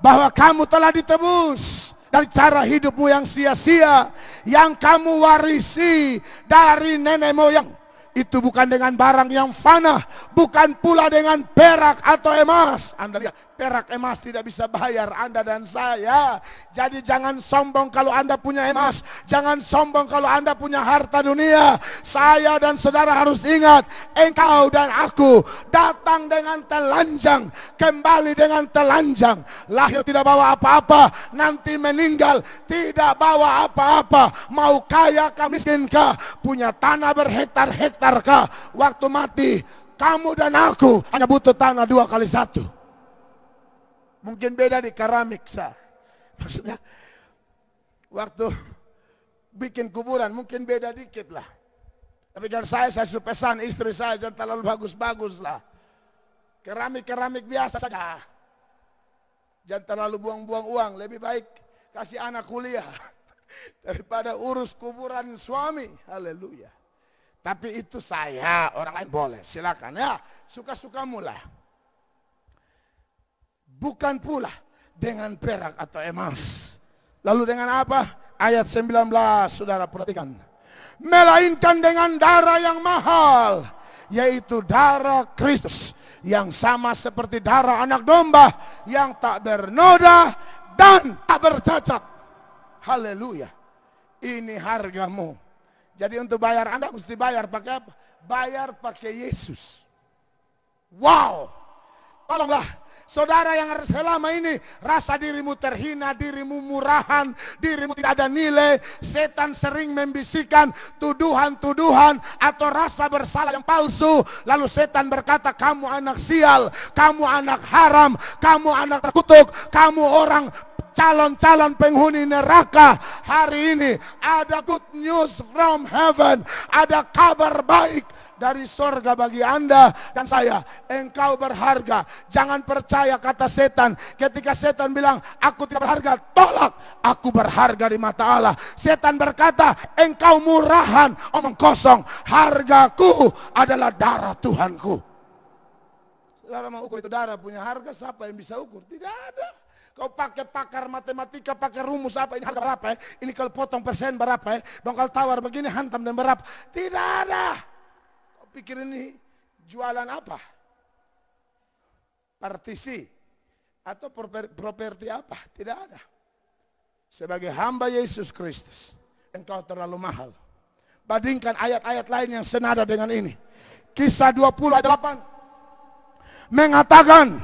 bahwa kamu telah ditebus dari cara hidupmu yang sia-sia, yang kamu warisi dari nenek moyang. Itu bukan dengan barang yang fana, bukan pula dengan perak atau emas. Anda lihat, perak emas tidak bisa bayar Anda dan saya. Jadi jangan sombong kalau Anda punya emas, jangan sombong kalau Anda punya harta dunia. Saya dan saudara harus ingat, engkau dan aku datang dengan telanjang, kembali dengan telanjang. Lahir tidak bawa apa-apa, nanti meninggal tidak bawa apa-apa. Mau kaya kah miskin kah, punya tanah berhektar-hektar kah, waktu mati kamu dan aku hanya butuh tanah 2x1. Mungkin beda di keramik sah. Maksudnya waktu bikin kuburan mungkin beda dikit lah. Tapi kalau saya sudah pesan istri saya jangan terlalu bagus-bagus lah. Keramik-keramik biasa saja. Jangan terlalu buang-buang uang. Lebih baik kasih anak kuliah daripada urus kuburan suami. Haleluya. Tapi itu saya, orang lain boleh, silakan ya, suka-sukamu lah. Bukan pula dengan perak atau emas. Lalu dengan apa? Ayat 19, saudara perhatikan. Melainkan dengan darah yang mahal, yaitu darah Kristus, yang sama seperti darah anak domba, yang tak bernoda dan tak bercacat. Haleluya. Ini hargamu. Jadi untuk bayar Anda mesti bayar pakai apa? Bayar pakai Yesus. Wow. Tolonglah, Saudara yang selama ini rasa dirimu terhina, dirimu murahan, dirimu tidak ada nilai, setan sering membisikkan tuduhan-tuduhan atau rasa bersalah yang palsu. Lalu setan berkata, kamu anak sial, kamu anak haram, kamu anak terkutuk, kamu orang calon-calon penghuni neraka. Hari ini ada good news from heaven, ada kabar baik dari sorga bagi Anda dan saya. Engkau berharga. Jangan percaya kata setan. Ketika setan bilang, aku tidak berharga, tolak. Aku berharga di mata Allah. Setan berkata, engkau murahan, omong kosong. Hargaku adalah darah Tuhanku. Saudara mau ukur itu darah punya harga, siapa yang bisa ukur? Tidak ada. Kau pakai pakar matematika, pakai rumus apa, ini harga berapa ya? Ini kalau potong persen berapa ya? Dong kalau tawar begini hantam dan berapa? Tidak ada. Pikir ini jualan apa? Partisi atau properti apa? Tidak ada. Sebagai hamba Yesus Kristus, engkau terlalu mahal. Bandingkan ayat-ayat lain yang senada dengan ini. Kisah 20 ayat 8 mengatakan,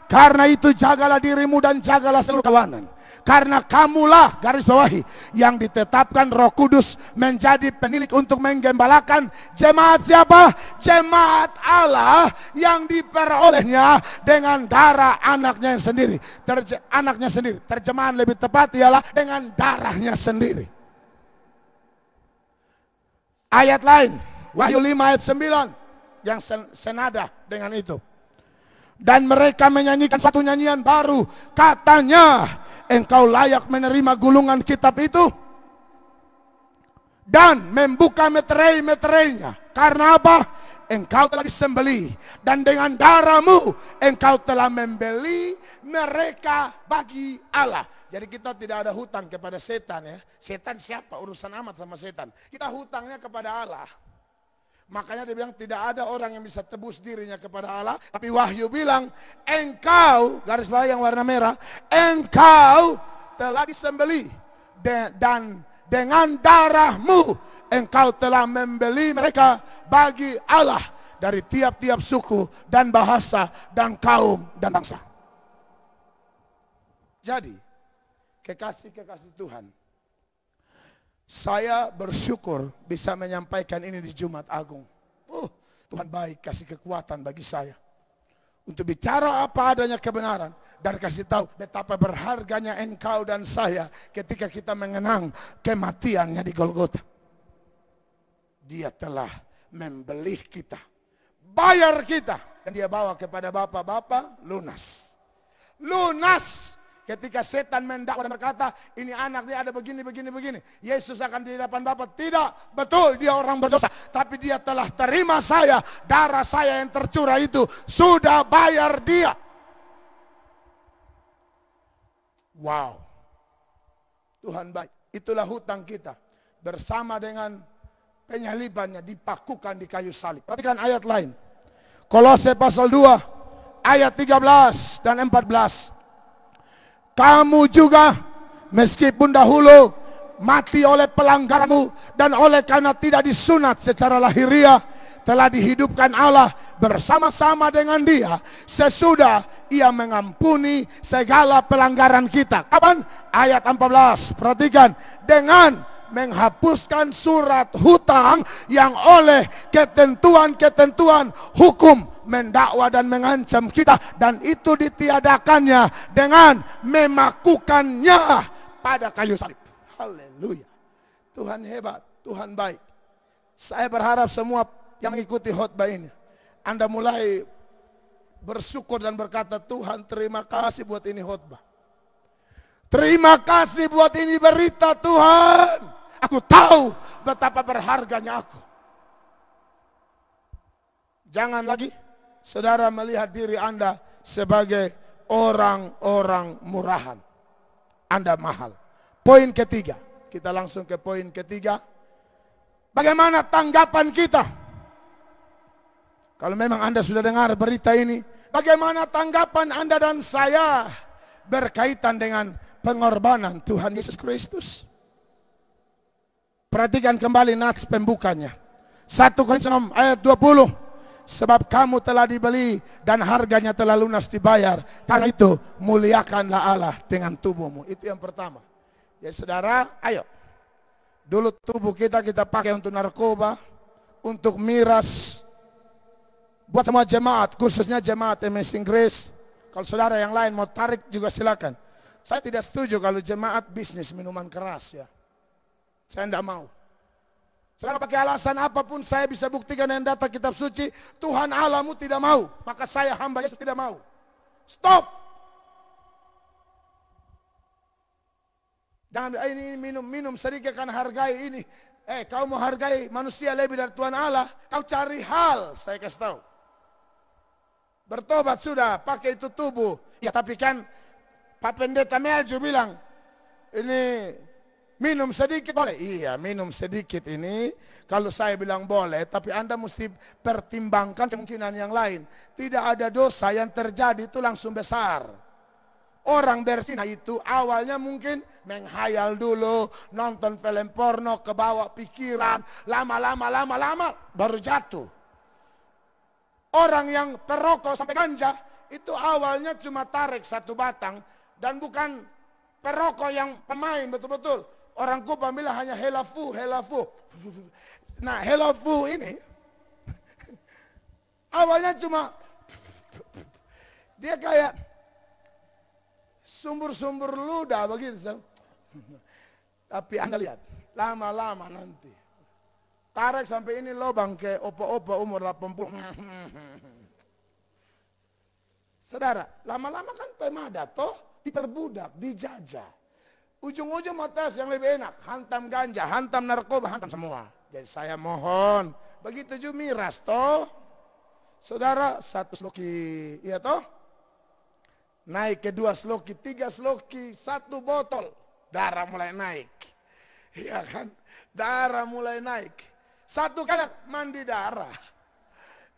karena itu jagalah dirimu dan jagalah seluruh kawanan. Karena kamulah, garis bawahi, yang ditetapkan Roh Kudus menjadi penilik untuk menggembalakan jemaat siapa? Jemaat Allah yang diperolehnya dengan darah anaknya yang sendiri. Anaknya sendiri. Terjemahan lebih tepat ialah dengan darahnya sendiri. Ayat lain, Wahyu 5 ayat 9 yang senada dengan itu. Dan mereka menyanyikan satu nyanyian baru, katanya, engkau layak menerima gulungan kitab itu dan membuka meterai-meterainya. Karena apa? Engkau telah disembelih dan dengan darahmu engkau telah membeli mereka bagi Allah. Jadi kita tidak ada hutang kepada setan ya. Setan siapa? Urusan amat sama setan. Kita hutangnya kepada Allah. Makanya dia bilang tidak ada orang yang bisa tebus dirinya kepada Allah. Tapi Wahyu bilang, engkau, garis bawah yang warna merah, engkau telah disembelih dan dengan darahmu engkau telah membeli mereka bagi Allah dari tiap-tiap suku dan bahasa dan kaum dan bangsa. Jadi, kekasih-kekasih Tuhan, saya bersyukur bisa menyampaikan ini di Jumat Agung. Tuhan baik, kasih kekuatan bagi saya untuk bicara apa adanya kebenaran dan kasih tahu betapa berharganya engkau dan saya ketika kita mengenang kematiannya di Golgota. Dia telah membeli kita, bayar kita, dan dia bawa kepada Bapa lunas. Lunas. Ketika setan mendakwa dan berkata, ini anak dia ada begini. Yesus akan di hadapan Bapa. Tidak, betul dia orang berdosa. Tapi dia telah terima saya. Darah saya yang tercurah itu sudah bayar dia. Wow. Tuhan baik. Itulah hutang kita. Bersama dengan penyalibannya dipakukan di kayu salib. Perhatikan ayat lain. Kolose pasal 2 ayat 13 dan 14. Kamu juga meskipun dahulu mati oleh pelanggaranmu dan oleh karena tidak disunat secara lahiriah, telah dihidupkan Allah bersama-sama dengan dia sesudah ia mengampuni segala pelanggaran kita. Kapan? Ayat 14. Perhatikan, dengan menghapuskan surat hutang yang oleh ketentuan-ketentuan hukum mendakwa dan mengancam kita, dan itu ditiadakannya dengan memakukannya pada kayu salib. Haleluya. Tuhan hebat, Tuhan baik. Saya berharap semua yang mengikuti khotbah ini, Anda mulai bersyukur dan berkata, Tuhan terima kasih buat ini khotbah. Terima kasih buat ini berita Tuhan. Aku tahu betapa berharganya aku. Jangan lagi saudara melihat diri Anda sebagai orang-orang murahan. Anda mahal. Poin ketiga. Kita langsung ke poin ketiga. Bagaimana tanggapan kita? Kalau memang Anda sudah dengar berita ini, bagaimana tanggapan Anda dan saya berkaitan dengan pengorbanan Tuhan Yesus Kristus? Perhatikan kembali nats pembukanya. 1 Korintus 6 ayat 20. sebab kamu telah dibeli dan harganya telah lunas dibayar. Karena itu muliakanlah Allah dengan tubuhmu. Itu yang pertama. Ya saudara, ayo. Dulu tubuh kita pakai untuk narkoba, untuk miras. Buat semua jemaat, khususnya jemaat Amazing Grace. Kalau saudara yang lain mau tarik juga silakan. Saya tidak setuju kalau jemaat bisnis minuman keras ya. Saya tidak mau. Saudara pakai alasan apapun saya bisa buktikan yang data kitab suci. Tuhan Allahmu tidak mau. Maka saya hamba Yesus tidak mau. Stop. Jangan ini minum sedikit kan hargai ini. Kau mau hargai manusia lebih dari Tuhan Allah. Kau cari hal, saya kasih tahu. Bertobat sudah, pakai itu tubuh. Ya tapi kan Pak Pendeta Melju bilang, ini minum sedikit boleh? Iya, minum sedikit ini kalau saya bilang boleh, tapi Anda mesti pertimbangkan kemungkinan yang lain. Tidak ada dosa yang terjadi itu langsung besar. Orang berzina itu awalnya mungkin menghayal dulu, nonton film porno, kebawa pikiran, lama baru jatuh. Orang yang perokok sampai ganja itu awalnya cuma tarik satu batang dan bukan perokok yang pemain betul-betul. Orang Kupang bilang hanya helafu. Nah helafu ini awalnya cuma dia kayak sumber-sumber ludah begitu. Tapi Anda lihat, lama-lama nanti tarik sampai ini lubang ke opa-opa umur 80. Saudara, lama-lama kan pemada toh diperbudak, dijajah. Ujung-ujung mau tes yang lebih enak, hantam ganja, hantam narkoba, hantam semua. Jadi saya mohon, begitu juga miras toh. Saudara, 1 sloki, iya toh? Naik ke 2 sloki, 3 sloki, 1 botol. Darah mulai naik. Iya kan? Darah mulai naik. 1 kali mandi darah.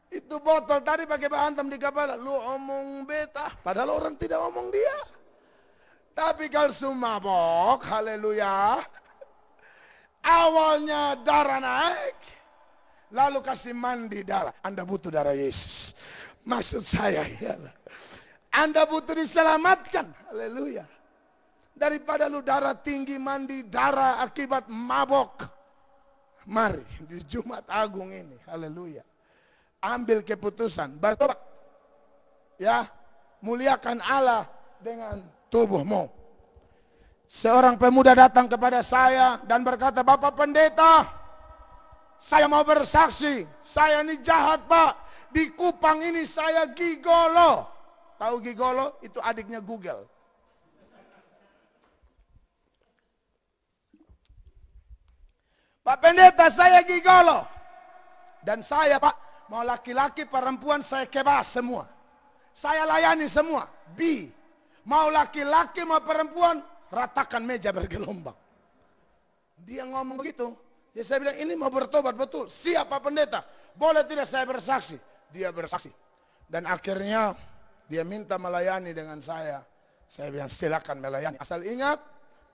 Itu botol tadi pakai hantam di kepala. Lu omong beta. Padahal orang tidak omong dia. Tapi kalau mabok, haleluya. Awalnya darah naik. Lalu kasih mandi darah. Anda butuh darah Yesus. Maksud saya ialah Anda butuh diselamatkan. Haleluya. Daripada lu darah tinggi mandi darah akibat mabok. Mari di Jumat Agung ini. Haleluya. Ambil keputusan. Bertobat. Ya. Muliakan Allah dengan tubuhmu. Seorang pemuda datang kepada saya dan berkata, Bapak Pendeta, saya mau bersaksi. Saya ini jahat Pak. Di Kupang ini saya gigolo. Tahu gigolo? Itu adiknya Google. Pak Pendeta, saya gigolo. Dan saya Pak, mau laki-laki perempuan saya kebas semua. Saya layani semua. B. Mau laki-laki mau perempuan, ratakan meja bergelombang. Dia ngomong begitu. Ya saya bilang ini mau bertobat betul. Siap Pak Pendeta. Boleh tidak saya bersaksi? Dia bersaksi. Dan akhirnya dia minta melayani dengan saya. Saya bilang silakan melayani. Asal ingat,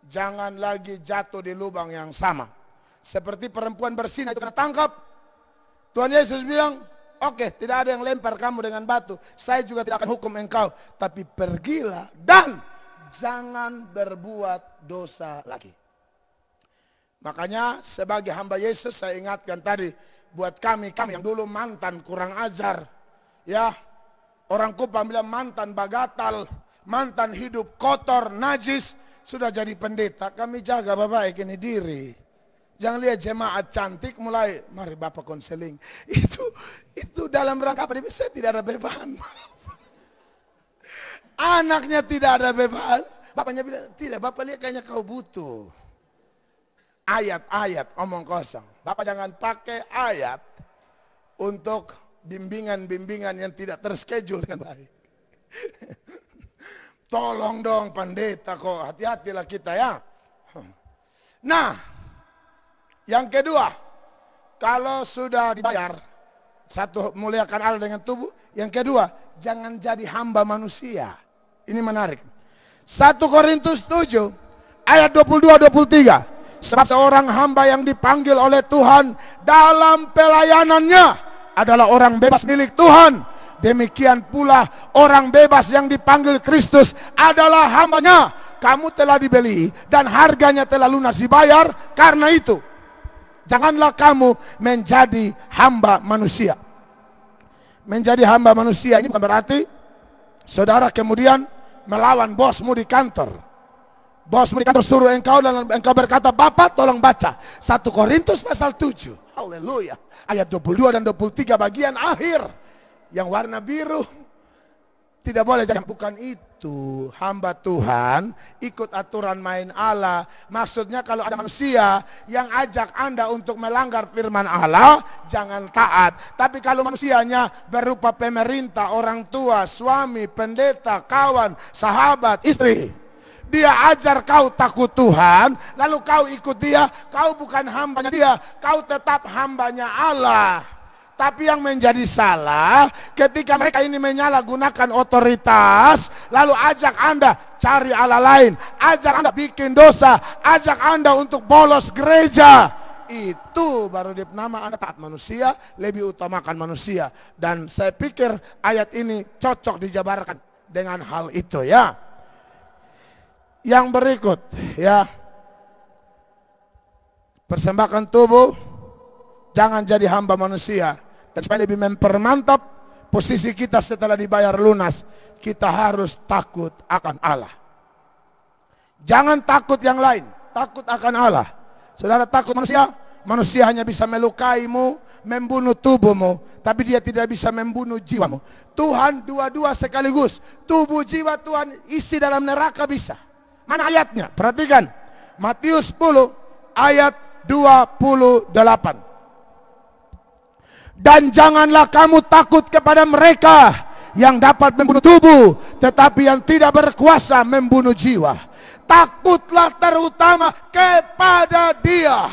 jangan lagi jatuh di lubang yang sama. Seperti perempuan berzina itu kena tangkap. Tuhan Yesus bilang, oke, tidak ada yang lempar kamu dengan batu. Saya juga tidak akan hukum engkau. Tapi pergilah dan jangan berbuat dosa lagi. Makanya sebagai hamba Yesus saya ingatkan tadi. Buat kami yang dulu mantan kurang ajar. Ya, orang Kupang bilang mantan bagatal. Mantan hidup kotor, najis. Sudah jadi pendeta, kami jaga baik ini diri. Jangan lihat jemaat cantik mulai, mari Bapak konseling. Itu dalam rangka apa? Saya tidak ada beban. Anaknya tidak ada beban. Bapaknya bilang, tidak, Bapak lihat kayaknya kau butuh ayat-ayat omong kosong. Bapak jangan pakai ayat untuk bimbingan-bimbingan yang tidak terschedule dengan baik. Tolong dong pendeta kok, hati-hatilah kita ya. Nah, yang kedua, kalau sudah dibayar, satu muliakan Allah dengan tubuh. Yang kedua, jangan jadi hamba manusia. Ini menarik. 1 Korintus 7 ayat 22-23. Sebab seorang hamba yang dipanggil oleh Tuhan dalam pelayanannya adalah orang bebas milik Tuhan. Demikian pula orang bebas yang dipanggil Kristus adalah hambanya. Kamu telah dibeli dan harganya telah lunas dibayar. Karena itu, janganlah kamu menjadi hamba manusia. Menjadi hamba manusia ini bukan berarti saudara kemudian melawan bosmu di kantor. Bosmu di kantor suruh engkau dan engkau berkata, Bapak tolong baca 1 Korintus pasal 7. Haleluya. Ayat 22 dan 23 bagian akhir. Yang warna biru. Tidak boleh jadi. Bukan itu. Hamba Tuhan ikut aturan main Allah. Maksudnya kalau ada manusia yang ajak Anda untuk melanggar firman Allah, jangan taat. Tapi kalau manusianya berupa pemerintah, orang tua, suami, pendeta, kawan, sahabat, istri, dia ajar kau takut Tuhan, lalu kau ikut dia, kau bukan hambanya dia, kau tetap hambanya Allah. Tapi yang menjadi salah ketika mereka ini menyalahgunakan otoritas, lalu ajak Anda cari Allah lain, ajak Anda bikin dosa, ajak Anda untuk bolos gereja. Itu baru nama Anda taat manusia, lebih utamakan manusia. Dan saya pikir ayat ini cocok dijabarkan dengan hal itu ya. Yang berikut ya, persembahkan tubuh, jangan jadi hamba manusia. Dan supaya lebih mempermantap posisi kita setelah dibayar lunas, kita harus takut akan Allah. Jangan takut yang lain, takut akan Allah. Saudara takut manusia, manusia hanya bisa melukaimu, membunuh tubuhmu, tapi dia tidak bisa membunuh jiwamu. Tuhan dua-dua sekaligus, tubuh jiwa Tuhan isi dalam neraka bisa. Mana ayatnya? Perhatikan, Matius 10 ayat 28. Dan janganlah kamu takut kepada mereka yang dapat membunuh tubuh, tetapi yang tidak berkuasa membunuh jiwa. Takutlah terutama kepada Dia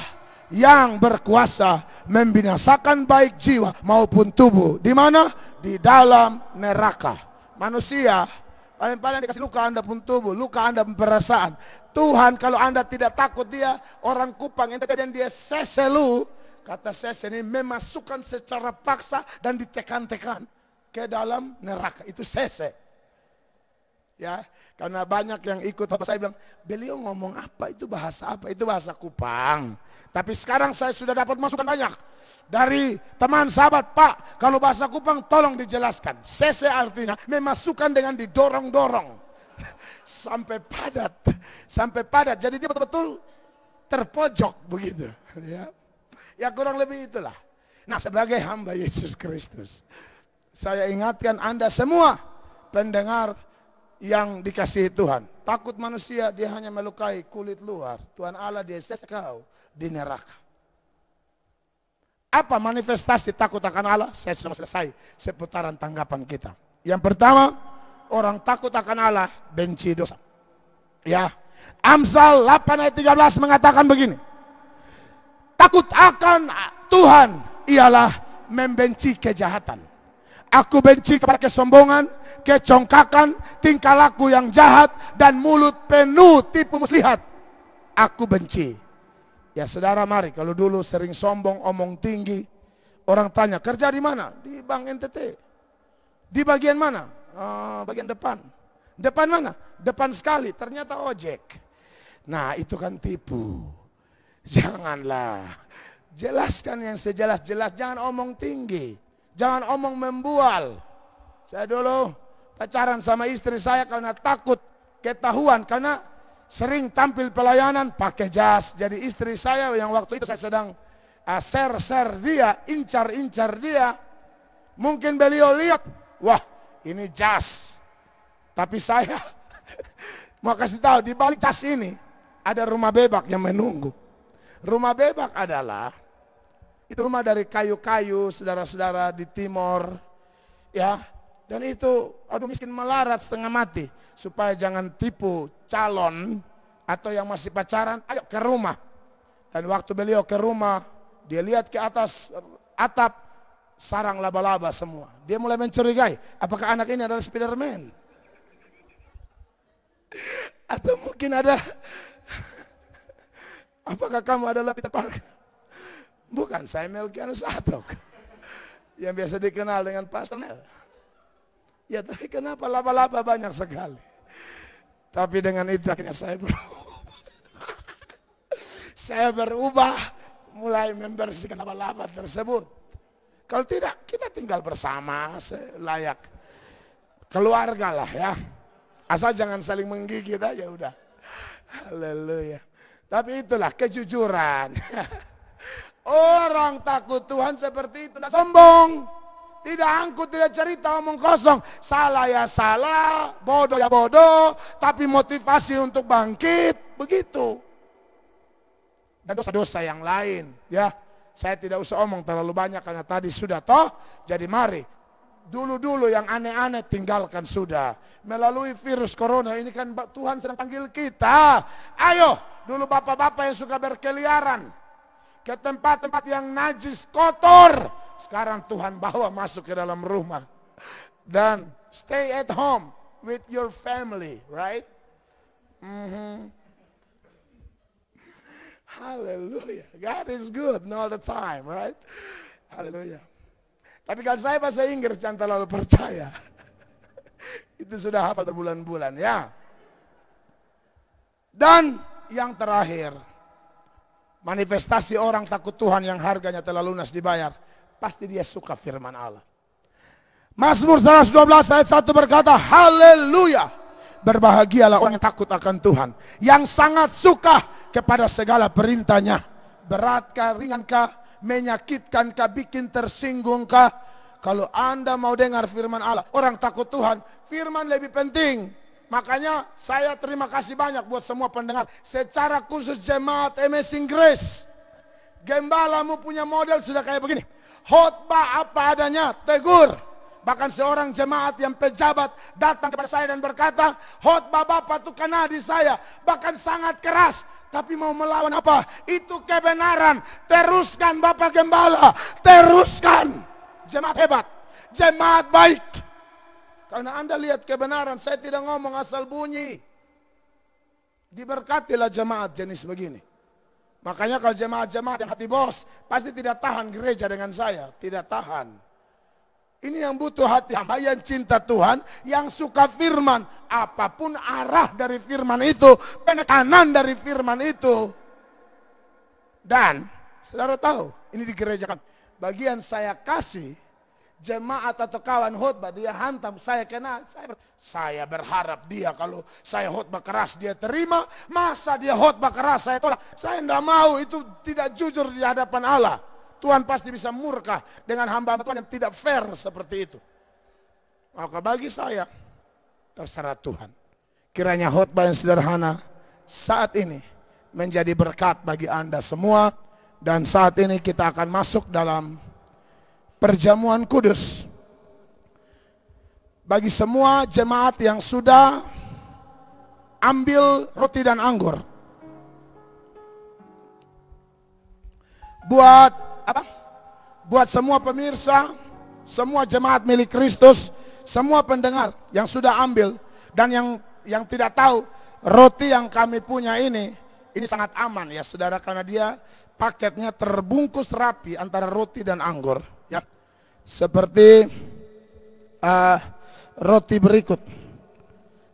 yang berkuasa membinasakan baik jiwa maupun tubuh. Di mana? Di dalam neraka. Manusia paling-paling dikasih luka Anda pun tubuh, luka Anda pun perasaan. Tuhan kalau Anda tidak takut Dia, orang Kupang yang kemudian dia seselu, kata sese ini memasukkan secara paksa dan ditekan-tekan ke dalam neraka. Itu sese. Ya, karena banyak yang ikut apa saya bilang, beliau ngomong apa? Itu bahasa apa? Itu bahasa Kupang. Tapi sekarang saya sudah dapat masukan banyak dari teman sahabat, Pak, kalau bahasa Kupang tolong dijelaskan. Sese artinya memasukkan dengan didorong-dorong sampai padat, sampai padat. Jadi dia betul-betul terpojok begitu, ya. Ya kurang lebih itulah. Nah, sebagai hamba Yesus Kristus, saya ingatkan Anda semua pendengar yang dikasihi Tuhan. Takut manusia, dia hanya melukai kulit luar. Tuhan Allah dia kau di neraka. Apa manifestasi takut akan Allah? Saya sudah selesai seputaran tanggapan kita. Yang pertama, orang takut akan Allah benci dosa. Ya, Amsal 8 ayat 13 mengatakan begini. Takut akan Tuhan ialah membenci kejahatan. Aku benci kepada kesombongan, kecongkakan, tingkah laku yang jahat, dan mulut penuh tipu muslihat. Aku benci. Ya saudara, mari, kalau dulu sering sombong, omong tinggi, orang tanya, kerja di mana? Di Bank NTT. Di bagian mana? Bagian depan. Depan mana? Depan sekali, ternyata ojek. Nah, itu kan tipu. Janganlah, jelaskan yang sejelas-jelas, jangan omong tinggi, jangan omong membual. Saya dulu pacaran sama istri saya karena takut ketahuan, karena sering tampil pelayanan pakai jas. Jadi istri saya yang waktu itu saya sedang share dia, incar dia, mungkin beliau lihat, wah ini jas, tapi saya mau kasih tahu di balik jas ini ada rumah bebak yang menunggu. Rumah bebak adalah itu rumah dari kayu-kayu, saudara-saudara, di timur, ya. Dan itu, aduh miskin melarat setengah mati, supaya jangan tipu calon atau yang masih pacaran, ayo ke rumah. Dan waktu beliau ke rumah, dia lihat ke atas atap, sarang laba-laba semua. Dia mulai mencurigai, apakah anak ini adalah Spiderman? Atau mungkin ada, apakah kamu adalah Peter Parker? Bukan, saya Melkianus Atok. Yang biasa dikenal dengan Pastor Nel. Ya tapi kenapa laba-laba banyak sekali. Tapi dengan itu akhirnya saya berubah. Saya berubah, mulai membersihkan laba-laba tersebut. Kalau tidak, kita tinggal bersama, layak keluarga lah ya. Asal jangan saling menggigit aja udah. Haleluya. Tapi itulah kejujuran. Orang takut Tuhan seperti itu, tidak sombong, tidak angkut, tidak cerita omong kosong. Salah ya salah, bodoh ya bodoh, tapi motivasi untuk bangkit, begitu. Dan dosa-dosa yang lain, ya. Saya tidak usah omong terlalu banyak karena tadi sudah toh. Jadi mari, dulu-dulu yang aneh-aneh tinggalkan sudah. Melalui virus corona ini kan Tuhan sedang panggil kita. Ayo, dulu bapak-bapak yang suka berkeliaran ke tempat-tempat yang najis, kotor. Sekarang Tuhan bawa masuk ke dalam rumah. Dan stay at home with your family, right? Hallelujah. God is good all the time, right? Hallelujah. Tapi kalau saya bahasa Inggris jangan terlalu percaya. Itu sudah hafal berbulan-bulan ya. Dan yang terakhir, manifestasi orang takut Tuhan yang harganya telah lunas dibayar, pasti dia suka firman Allah. Mazmur 112 ayat 1 berkata, haleluya. Berbahagialah orang yang takut akan Tuhan, yang sangat suka kepada segala perintahnya. Beratkah, ringankah, menyakitkankah, bikin tersinggungkah? Kalau Anda mau dengar firman Allah, orang takut Tuhan, firman lebih penting. Makanya saya terima kasih banyak buat semua pendengar, secara khusus jemaat Amazing Grace. Gembalamu punya model sudah kayak begini, khotbah apa adanya, tegur. Bahkan seorang jemaat yang pejabat datang kepada saya dan berkata, khotbah Bapak itu kena di saya, bahkan sangat keras. Tapi mau melawan apa? Itu kebenaran. Teruskan Bapak Gembala, teruskan. Jemaat hebat, jemaat baik. Karena Anda lihat kebenaran, saya tidak ngomong asal bunyi. Diberkatilah jemaat jenis begini. Makanya kalau jemaat-jemaat yang hati bos, pasti tidak tahan gereja dengan saya, tidak tahan. Ini yang butuh hati hamba yang cinta Tuhan, yang suka firman. Apapun arah dari firman itu, penekanan dari firman itu. Dan, saudara tahu, ini di gereja kan, bagian saya kasih, jemaat atau kawan khotbah, dia hantam, saya kenal. Saya berharap dia kalau saya khotbah keras, dia terima. Masa dia khotbah keras, saya tolak. Saya tidak mau, itu tidak jujur di hadapan Allah. Tuhan pasti bisa murka dengan hamba Tuhan yang tidak fair seperti itu. Maka bagi saya, terserah Tuhan. Kiranya khotbah yang sederhana saat ini menjadi berkat bagi Anda semua. Dan saat ini kita akan masuk dalam perjamuan kudus. Bagi semua jemaat yang sudah ambil roti dan anggur. Buat semua pemirsa, semua jemaat milik Kristus, semua pendengar yang sudah ambil dan yang tidak tahu, roti yang kami punya ini sangat aman ya saudara, karena dia paketnya terbungkus rapi antara roti dan anggur ya. Seperti roti berikut.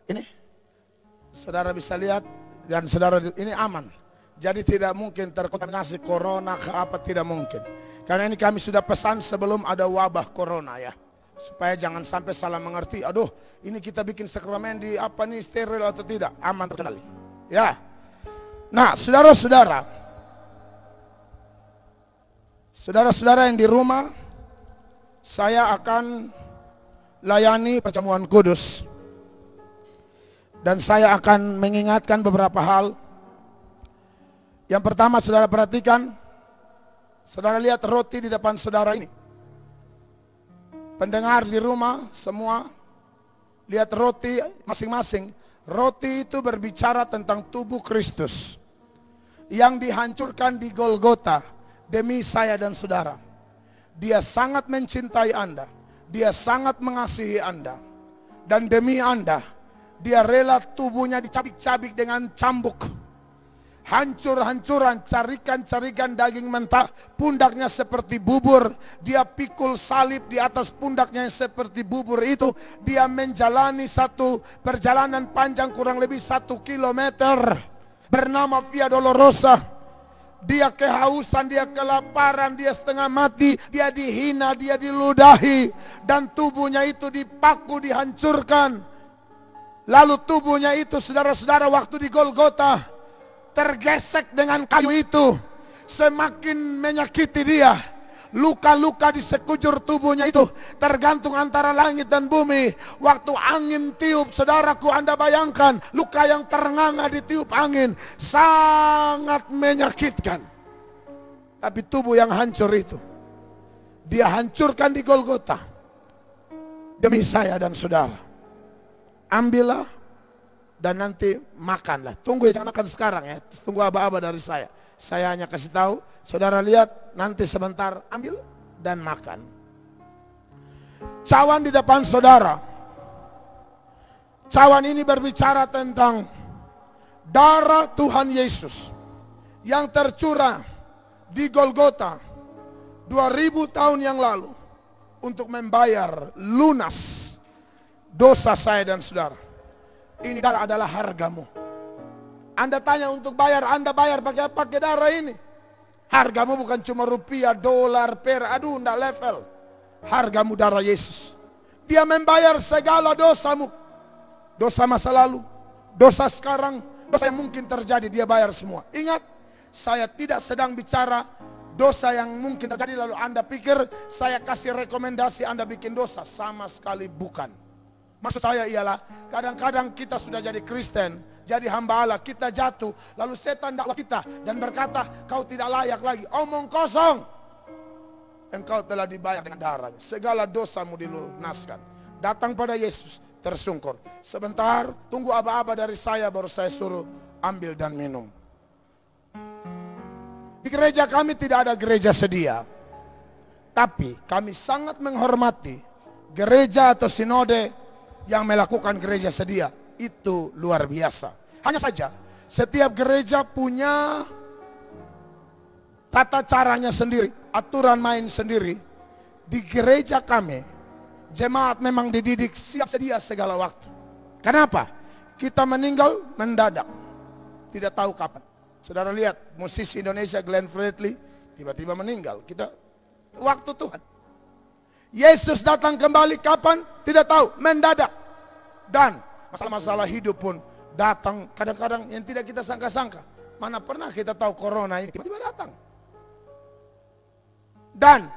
Ini saudara bisa lihat dan saudara ini aman. Jadi tidak mungkin terkontaminasi corona ke apa, tidak mungkin. Karena ini kami sudah pesan sebelum ada wabah corona ya. Supaya jangan sampai salah mengerti. Aduh, ini kita bikin sakramen di apa nih, steril atau tidak. Aman terkendali. Ya. Nah, saudara-saudara. Saudara-saudara yang di rumah, saya akan layani perjamuan kudus. Dan saya akan mengingatkan beberapa hal. Yang pertama, saudara perhatikan, saudara lihat roti di depan saudara ini. Pendengar di rumah semua, lihat roti masing-masing. Roti itu berbicara tentang tubuh Kristus yang dihancurkan di Golgota demi saya dan saudara. Dia sangat mencintai Anda, dia sangat mengasihi Anda, dan demi Anda, dia rela tubuhnya dicabik-cabik dengan cambuk. hancur-hancuran, carikan-carikan daging mentah, pundaknya seperti bubur. Dia pikul salib di atas pundaknya yang seperti bubur itu. Dia menjalani satu perjalanan panjang kurang lebih 1 kilometer bernama Via Dolorosa. Dia kehausan, dia kelaparan, dia setengah mati, dia dihina, dia diludahi, dan tubuhnya itu dipaku, dihancurkan. Lalu tubuhnya itu, saudara-saudara, waktu di Golgota tergesek dengan kayu itu, semakin menyakiti dia. Luka-luka di sekujur tubuhnya itu tergantung antara langit dan bumi. Waktu angin tiup, saudaraku, Anda bayangkan luka yang ternganga ditiup angin, sangat menyakitkan. Tapi tubuh yang hancur itu dia hancurkan di Golgota demi saya dan saudara. Ambillah dan nanti makanlah. Tunggu, jangan makan sekarang ya, tunggu aba-aba dari saya. Saya hanya kasih tahu, saudara lihat, nanti sebentar ambil dan makan. Cawan di depan saudara. Cawan ini berbicara tentang darah Tuhan Yesus yang tercurah di Golgota 2000 tahun yang lalu untuk membayar lunas dosa saya dan saudara. Ini darah adalah hargamu. Anda tanya untuk bayar, Anda bayar pakai darah ini. Hargamu bukan cuma rupiah, dolar, perak, aduh, enggak level. Hargamu darah Yesus. Dia membayar segala dosamu. Dosa masa lalu, dosa sekarang, dosa yang mungkin terjadi, dia bayar semua. Ingat, saya tidak sedang bicara dosa yang mungkin terjadi lalu Anda pikir saya kasih rekomendasi Anda bikin dosa. Sama sekali bukan. Maksud saya ialah, kadang-kadang kita sudah jadi Kristen, jadi hamba Allah, kita jatuh, lalu setan dakwa kita dan berkata, kau tidak layak lagi. Omong kosong. Engkau telah dibayar dengan darahnya. Segala dosamu dilunaskan. Datang pada Yesus, tersungkur. Sebentar, tunggu aba-aba dari saya, baru saya suruh ambil dan minum. Di gereja kami tidak ada gereja sedia. Tapi kami sangat menghormati gereja atau sinode yang melakukan gereja sedia. Itu luar biasa. Hanya saja setiap gereja punya tata caranya sendiri, aturan main sendiri. Di gereja kami, jemaat memang dididik siap sedia segala waktu. Kenapa? Kita meninggal mendadak, tidak tahu kapan. Saudara lihat musisi Indonesia Glenn Fredly tiba-tiba meninggal. Kita waktu Tuhan. Yesus datang kembali kapan? Tidak tahu, mendadak. Dan masalah-masalah hidup pun datang kadang-kadang yang tidak kita sangka-sangka. Mana pernah kita tahu corona ini tiba-tiba datang. Dan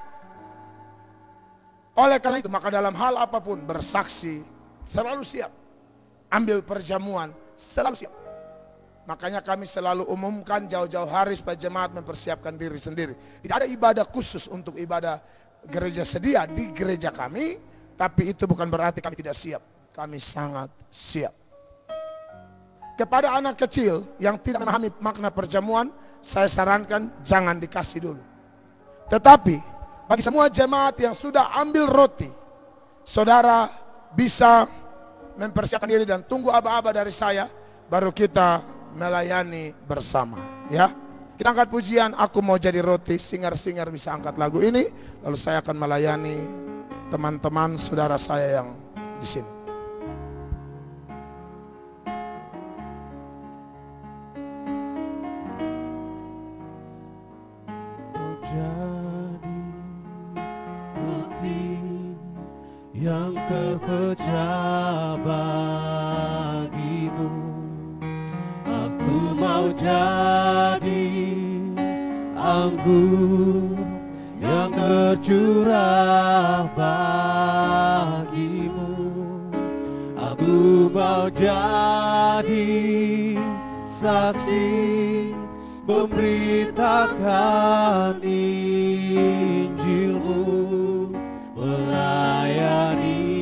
oleh karena itu, maka dalam hal apapun bersaksi selalu siap. Ambil perjamuan selalu siap. Makanya kami selalu umumkan jauh-jauh hari supaya jemaat mempersiapkan diri sendiri. Tidak ada ibadah khusus untuk ibadah gereja sedia di gereja kami, tapi itu bukan berarti kami tidak siap. Kami sangat siap. Kepada anak kecil yang tidak memahami makna perjamuan, saya sarankan jangan dikasih dulu. Tetapi bagi semua jemaat yang sudah ambil roti, saudara bisa mempersiapkan diri dan tunggu aba-aba dari saya, baru kita melayani bersama. Ya, kita angkat pujian, aku mau jadi roti. Singer-singer bisa angkat lagu ini, lalu saya akan melayani teman-teman saudara saya yang di sini. Yang terpecah bagimu, aku mau jadi anggur yang tercurah bagimu. Aku mau jadi saksi memberitakan Injilmu, melayani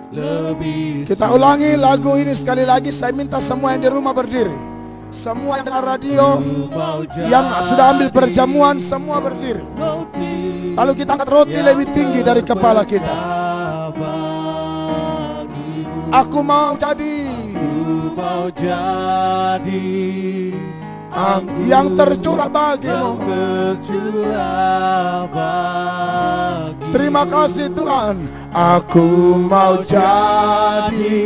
lebih. Kita ulangi lagu ini sekali lagi. Saya minta semua yang di rumah berdiri. Semua yang dengar radio, yang sudah ambil perjamuan, semua berdiri. Lalu kita angkat roti lebih tinggi dari kepala kita. Aku mau jadi Aku mau jadi anggur yang tercurah bagimu. yang tercurah bagimu. Terima kasih Tuhan. Aku mau jadi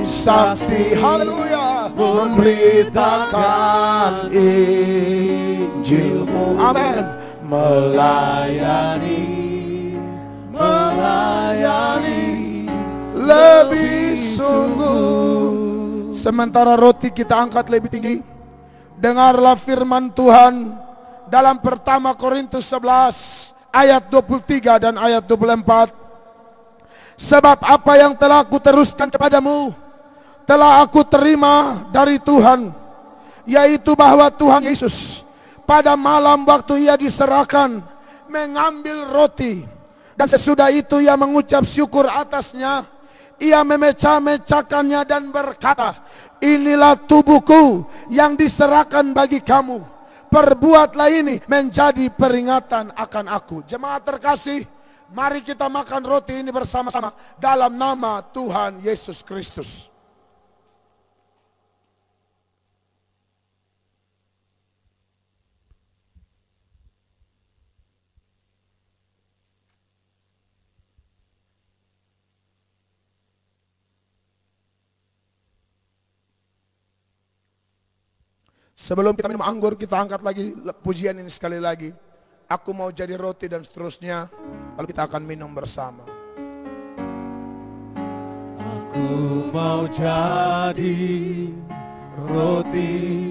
saksi, haleluya, memberitakan Injilmu, amin, melayani lebih sungguh. Sementara roti kita angkat lebih tinggi, dengarlah firman Tuhan dalam pertama Korintus 11 ayat 23 dan ayat 24. Sebab apa yang telah aku teruskan kepadamu telah aku terima dari Tuhan, yaitu bahwa Tuhan Yesus pada malam waktu ia diserahkan mengambil roti, dan sesudah itu ia mengucap syukur atasnya, ia memecah-mecahkannya dan berkata, inilah tubuhku yang diserahkan bagi kamu, perbuatlah ini menjadi peringatan akan aku. Jemaat terkasih, mari kita makan roti ini bersama-sama dalam nama Tuhan Yesus Kristus. Sebelum kita minum anggur, kita angkat lagi pujian ini sekali lagi. Aku mau jadi roti dan seterusnya. Lalu kita akan minum bersama. Aku mau jadi roti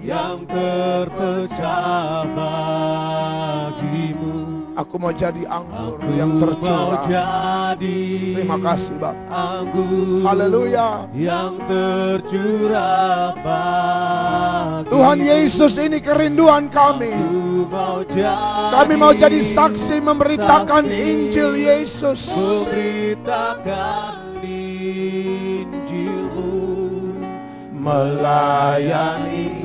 yang terpecah bagimu. Aku mau jadi anggur Aku yang mau tercurah. jadi Terima kasih Bapak. anggur Haleluya. yang tercurah bagimu. Tuhan Yesus, ini kerinduan kami. Kami mau jadi saksi memberitakan Injil Yesus. Memberitakan Injilmu, Melayani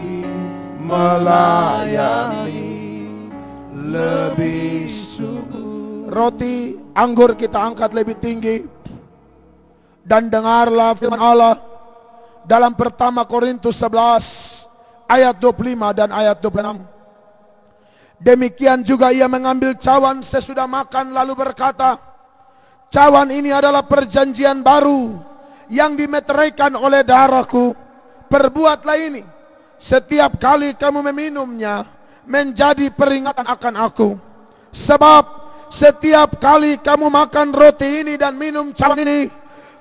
lebih sungguh. Roti anggur kita angkat lebih tinggi, dan dengarlah firman Allah dalam pertama Korintus 11 ayat 25 dan ayat 26. Demikian juga ia mengambil cawan sesudah makan lalu berkata, cawan ini adalah perjanjian baru yang dimeteraikan oleh darahku. Perbuatlah ini setiap kali kamu meminumnya menjadi peringatan akan aku. Sebab setiap kali kamu makan roti ini dan minum cawan ini,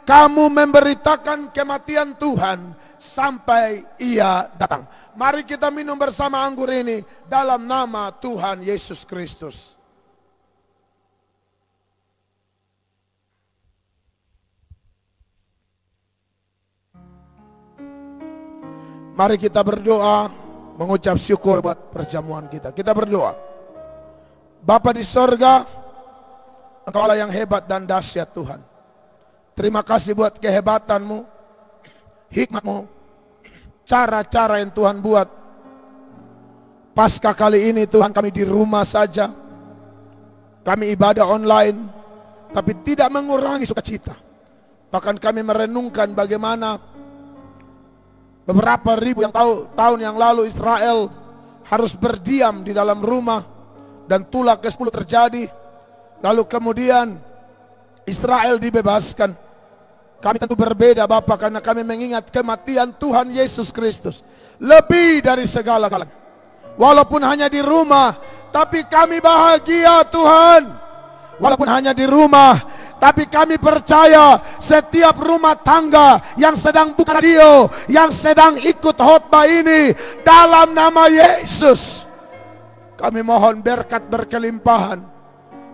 kamu memberitakan kematian Tuhan sampai ia datang. Mari kita minum bersama anggur ini dalam nama Tuhan Yesus Kristus. Mari kita berdoa, mengucap syukur buat perjamuan kita. Kita berdoa. Bapa di sorga, Engkau Allah yang hebat dan dahsyat Tuhan. Terima kasih buat kehebatanmu, hikmatmu, cara-cara yang Tuhan buat. Pasca kali ini Tuhan, kami di rumah saja, kami ibadah online, tapi tidak mengurangi sukacita. Bahkan kami merenungkan bagaimana beberapa ribu tahun yang lalu Israel harus berdiam di dalam rumah, dan Tulah ke-10 terjadi. Lalu kemudian Israel dibebaskan. Kami tentu berbeda Bapak, karena kami mengingat kematian Tuhan Yesus Kristus lebih dari segala-galanya. Walaupun hanya di rumah, tapi kami bahagia Tuhan. Walaupun hanya di rumah, tapi kami percaya setiap rumah tangga yang sedang buka radio, yang sedang ikut khotbah ini, dalam nama Yesus, kami mohon berkat berkelimpahan,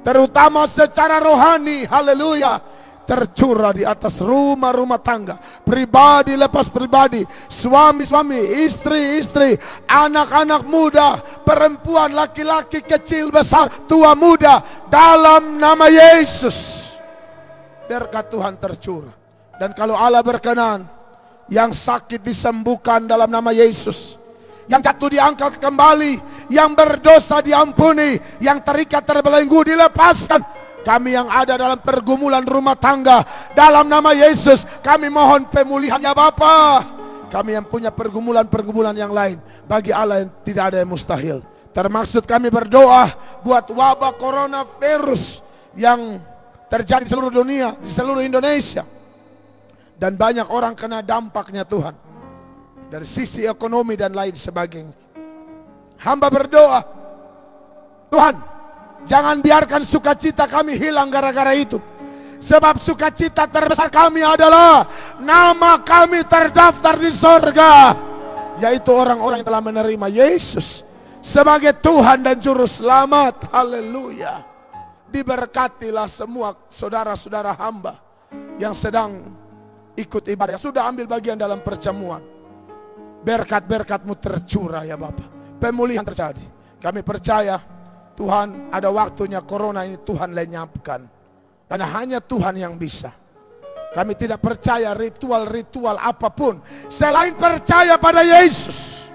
terutama secara rohani, haleluya, tercurah di atas rumah-rumah tangga, pribadi lepas pribadi, suami-suami, istri-istri, anak-anak muda, perempuan, laki-laki, kecil, besar, tua, muda, dalam nama Yesus. Berkat Tuhan tercurah. Dan kalau Allah berkenan, yang sakit disembuhkan dalam nama Yesus, yang jatuh diangkat kembali, yang berdosa diampuni, yang terikat terbelenggu dilepaskan. Kami yang ada dalam pergumulan rumah tangga, dalam nama Yesus kami mohon pemulihan ya Bapa. Kami yang punya pergumulan-pergumulan yang lain, bagi Allah yang tidak ada yang mustahil. Termaksud kami berdoa buat wabah coronavirus yang terjadi di seluruh dunia, di seluruh Indonesia. Dan banyak orang kena dampaknya Tuhan, dari sisi ekonomi dan lain sebagainya. Hamba berdoa, Tuhan, jangan biarkan sukacita kami hilang gara-gara itu. Sebab sukacita terbesar kami adalah nama kami terdaftar di sorga, yaitu orang-orang yang telah menerima Yesus sebagai Tuhan dan Juru Selamat. Haleluya. Diberkatilah semua saudara-saudara hamba yang sedang ikut ibadah, sudah ambil bagian dalam perjamuan. Berkat-berkat-Mu tercurah ya Bapa. Pemulihan terjadi. Kami percaya Tuhan, ada waktunya corona ini Tuhan lenyapkan. Karena hanya Tuhan yang bisa. Kami tidak percaya ritual-ritual apapun selain percaya pada Yesus.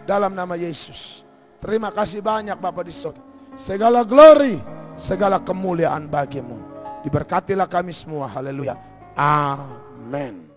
Dalam nama Yesus. Terima kasih banyak Bapa di surga. Segala glory, segala kemuliaan bagi-Mu. Diberkatilah kami semua. Haleluya. Amin.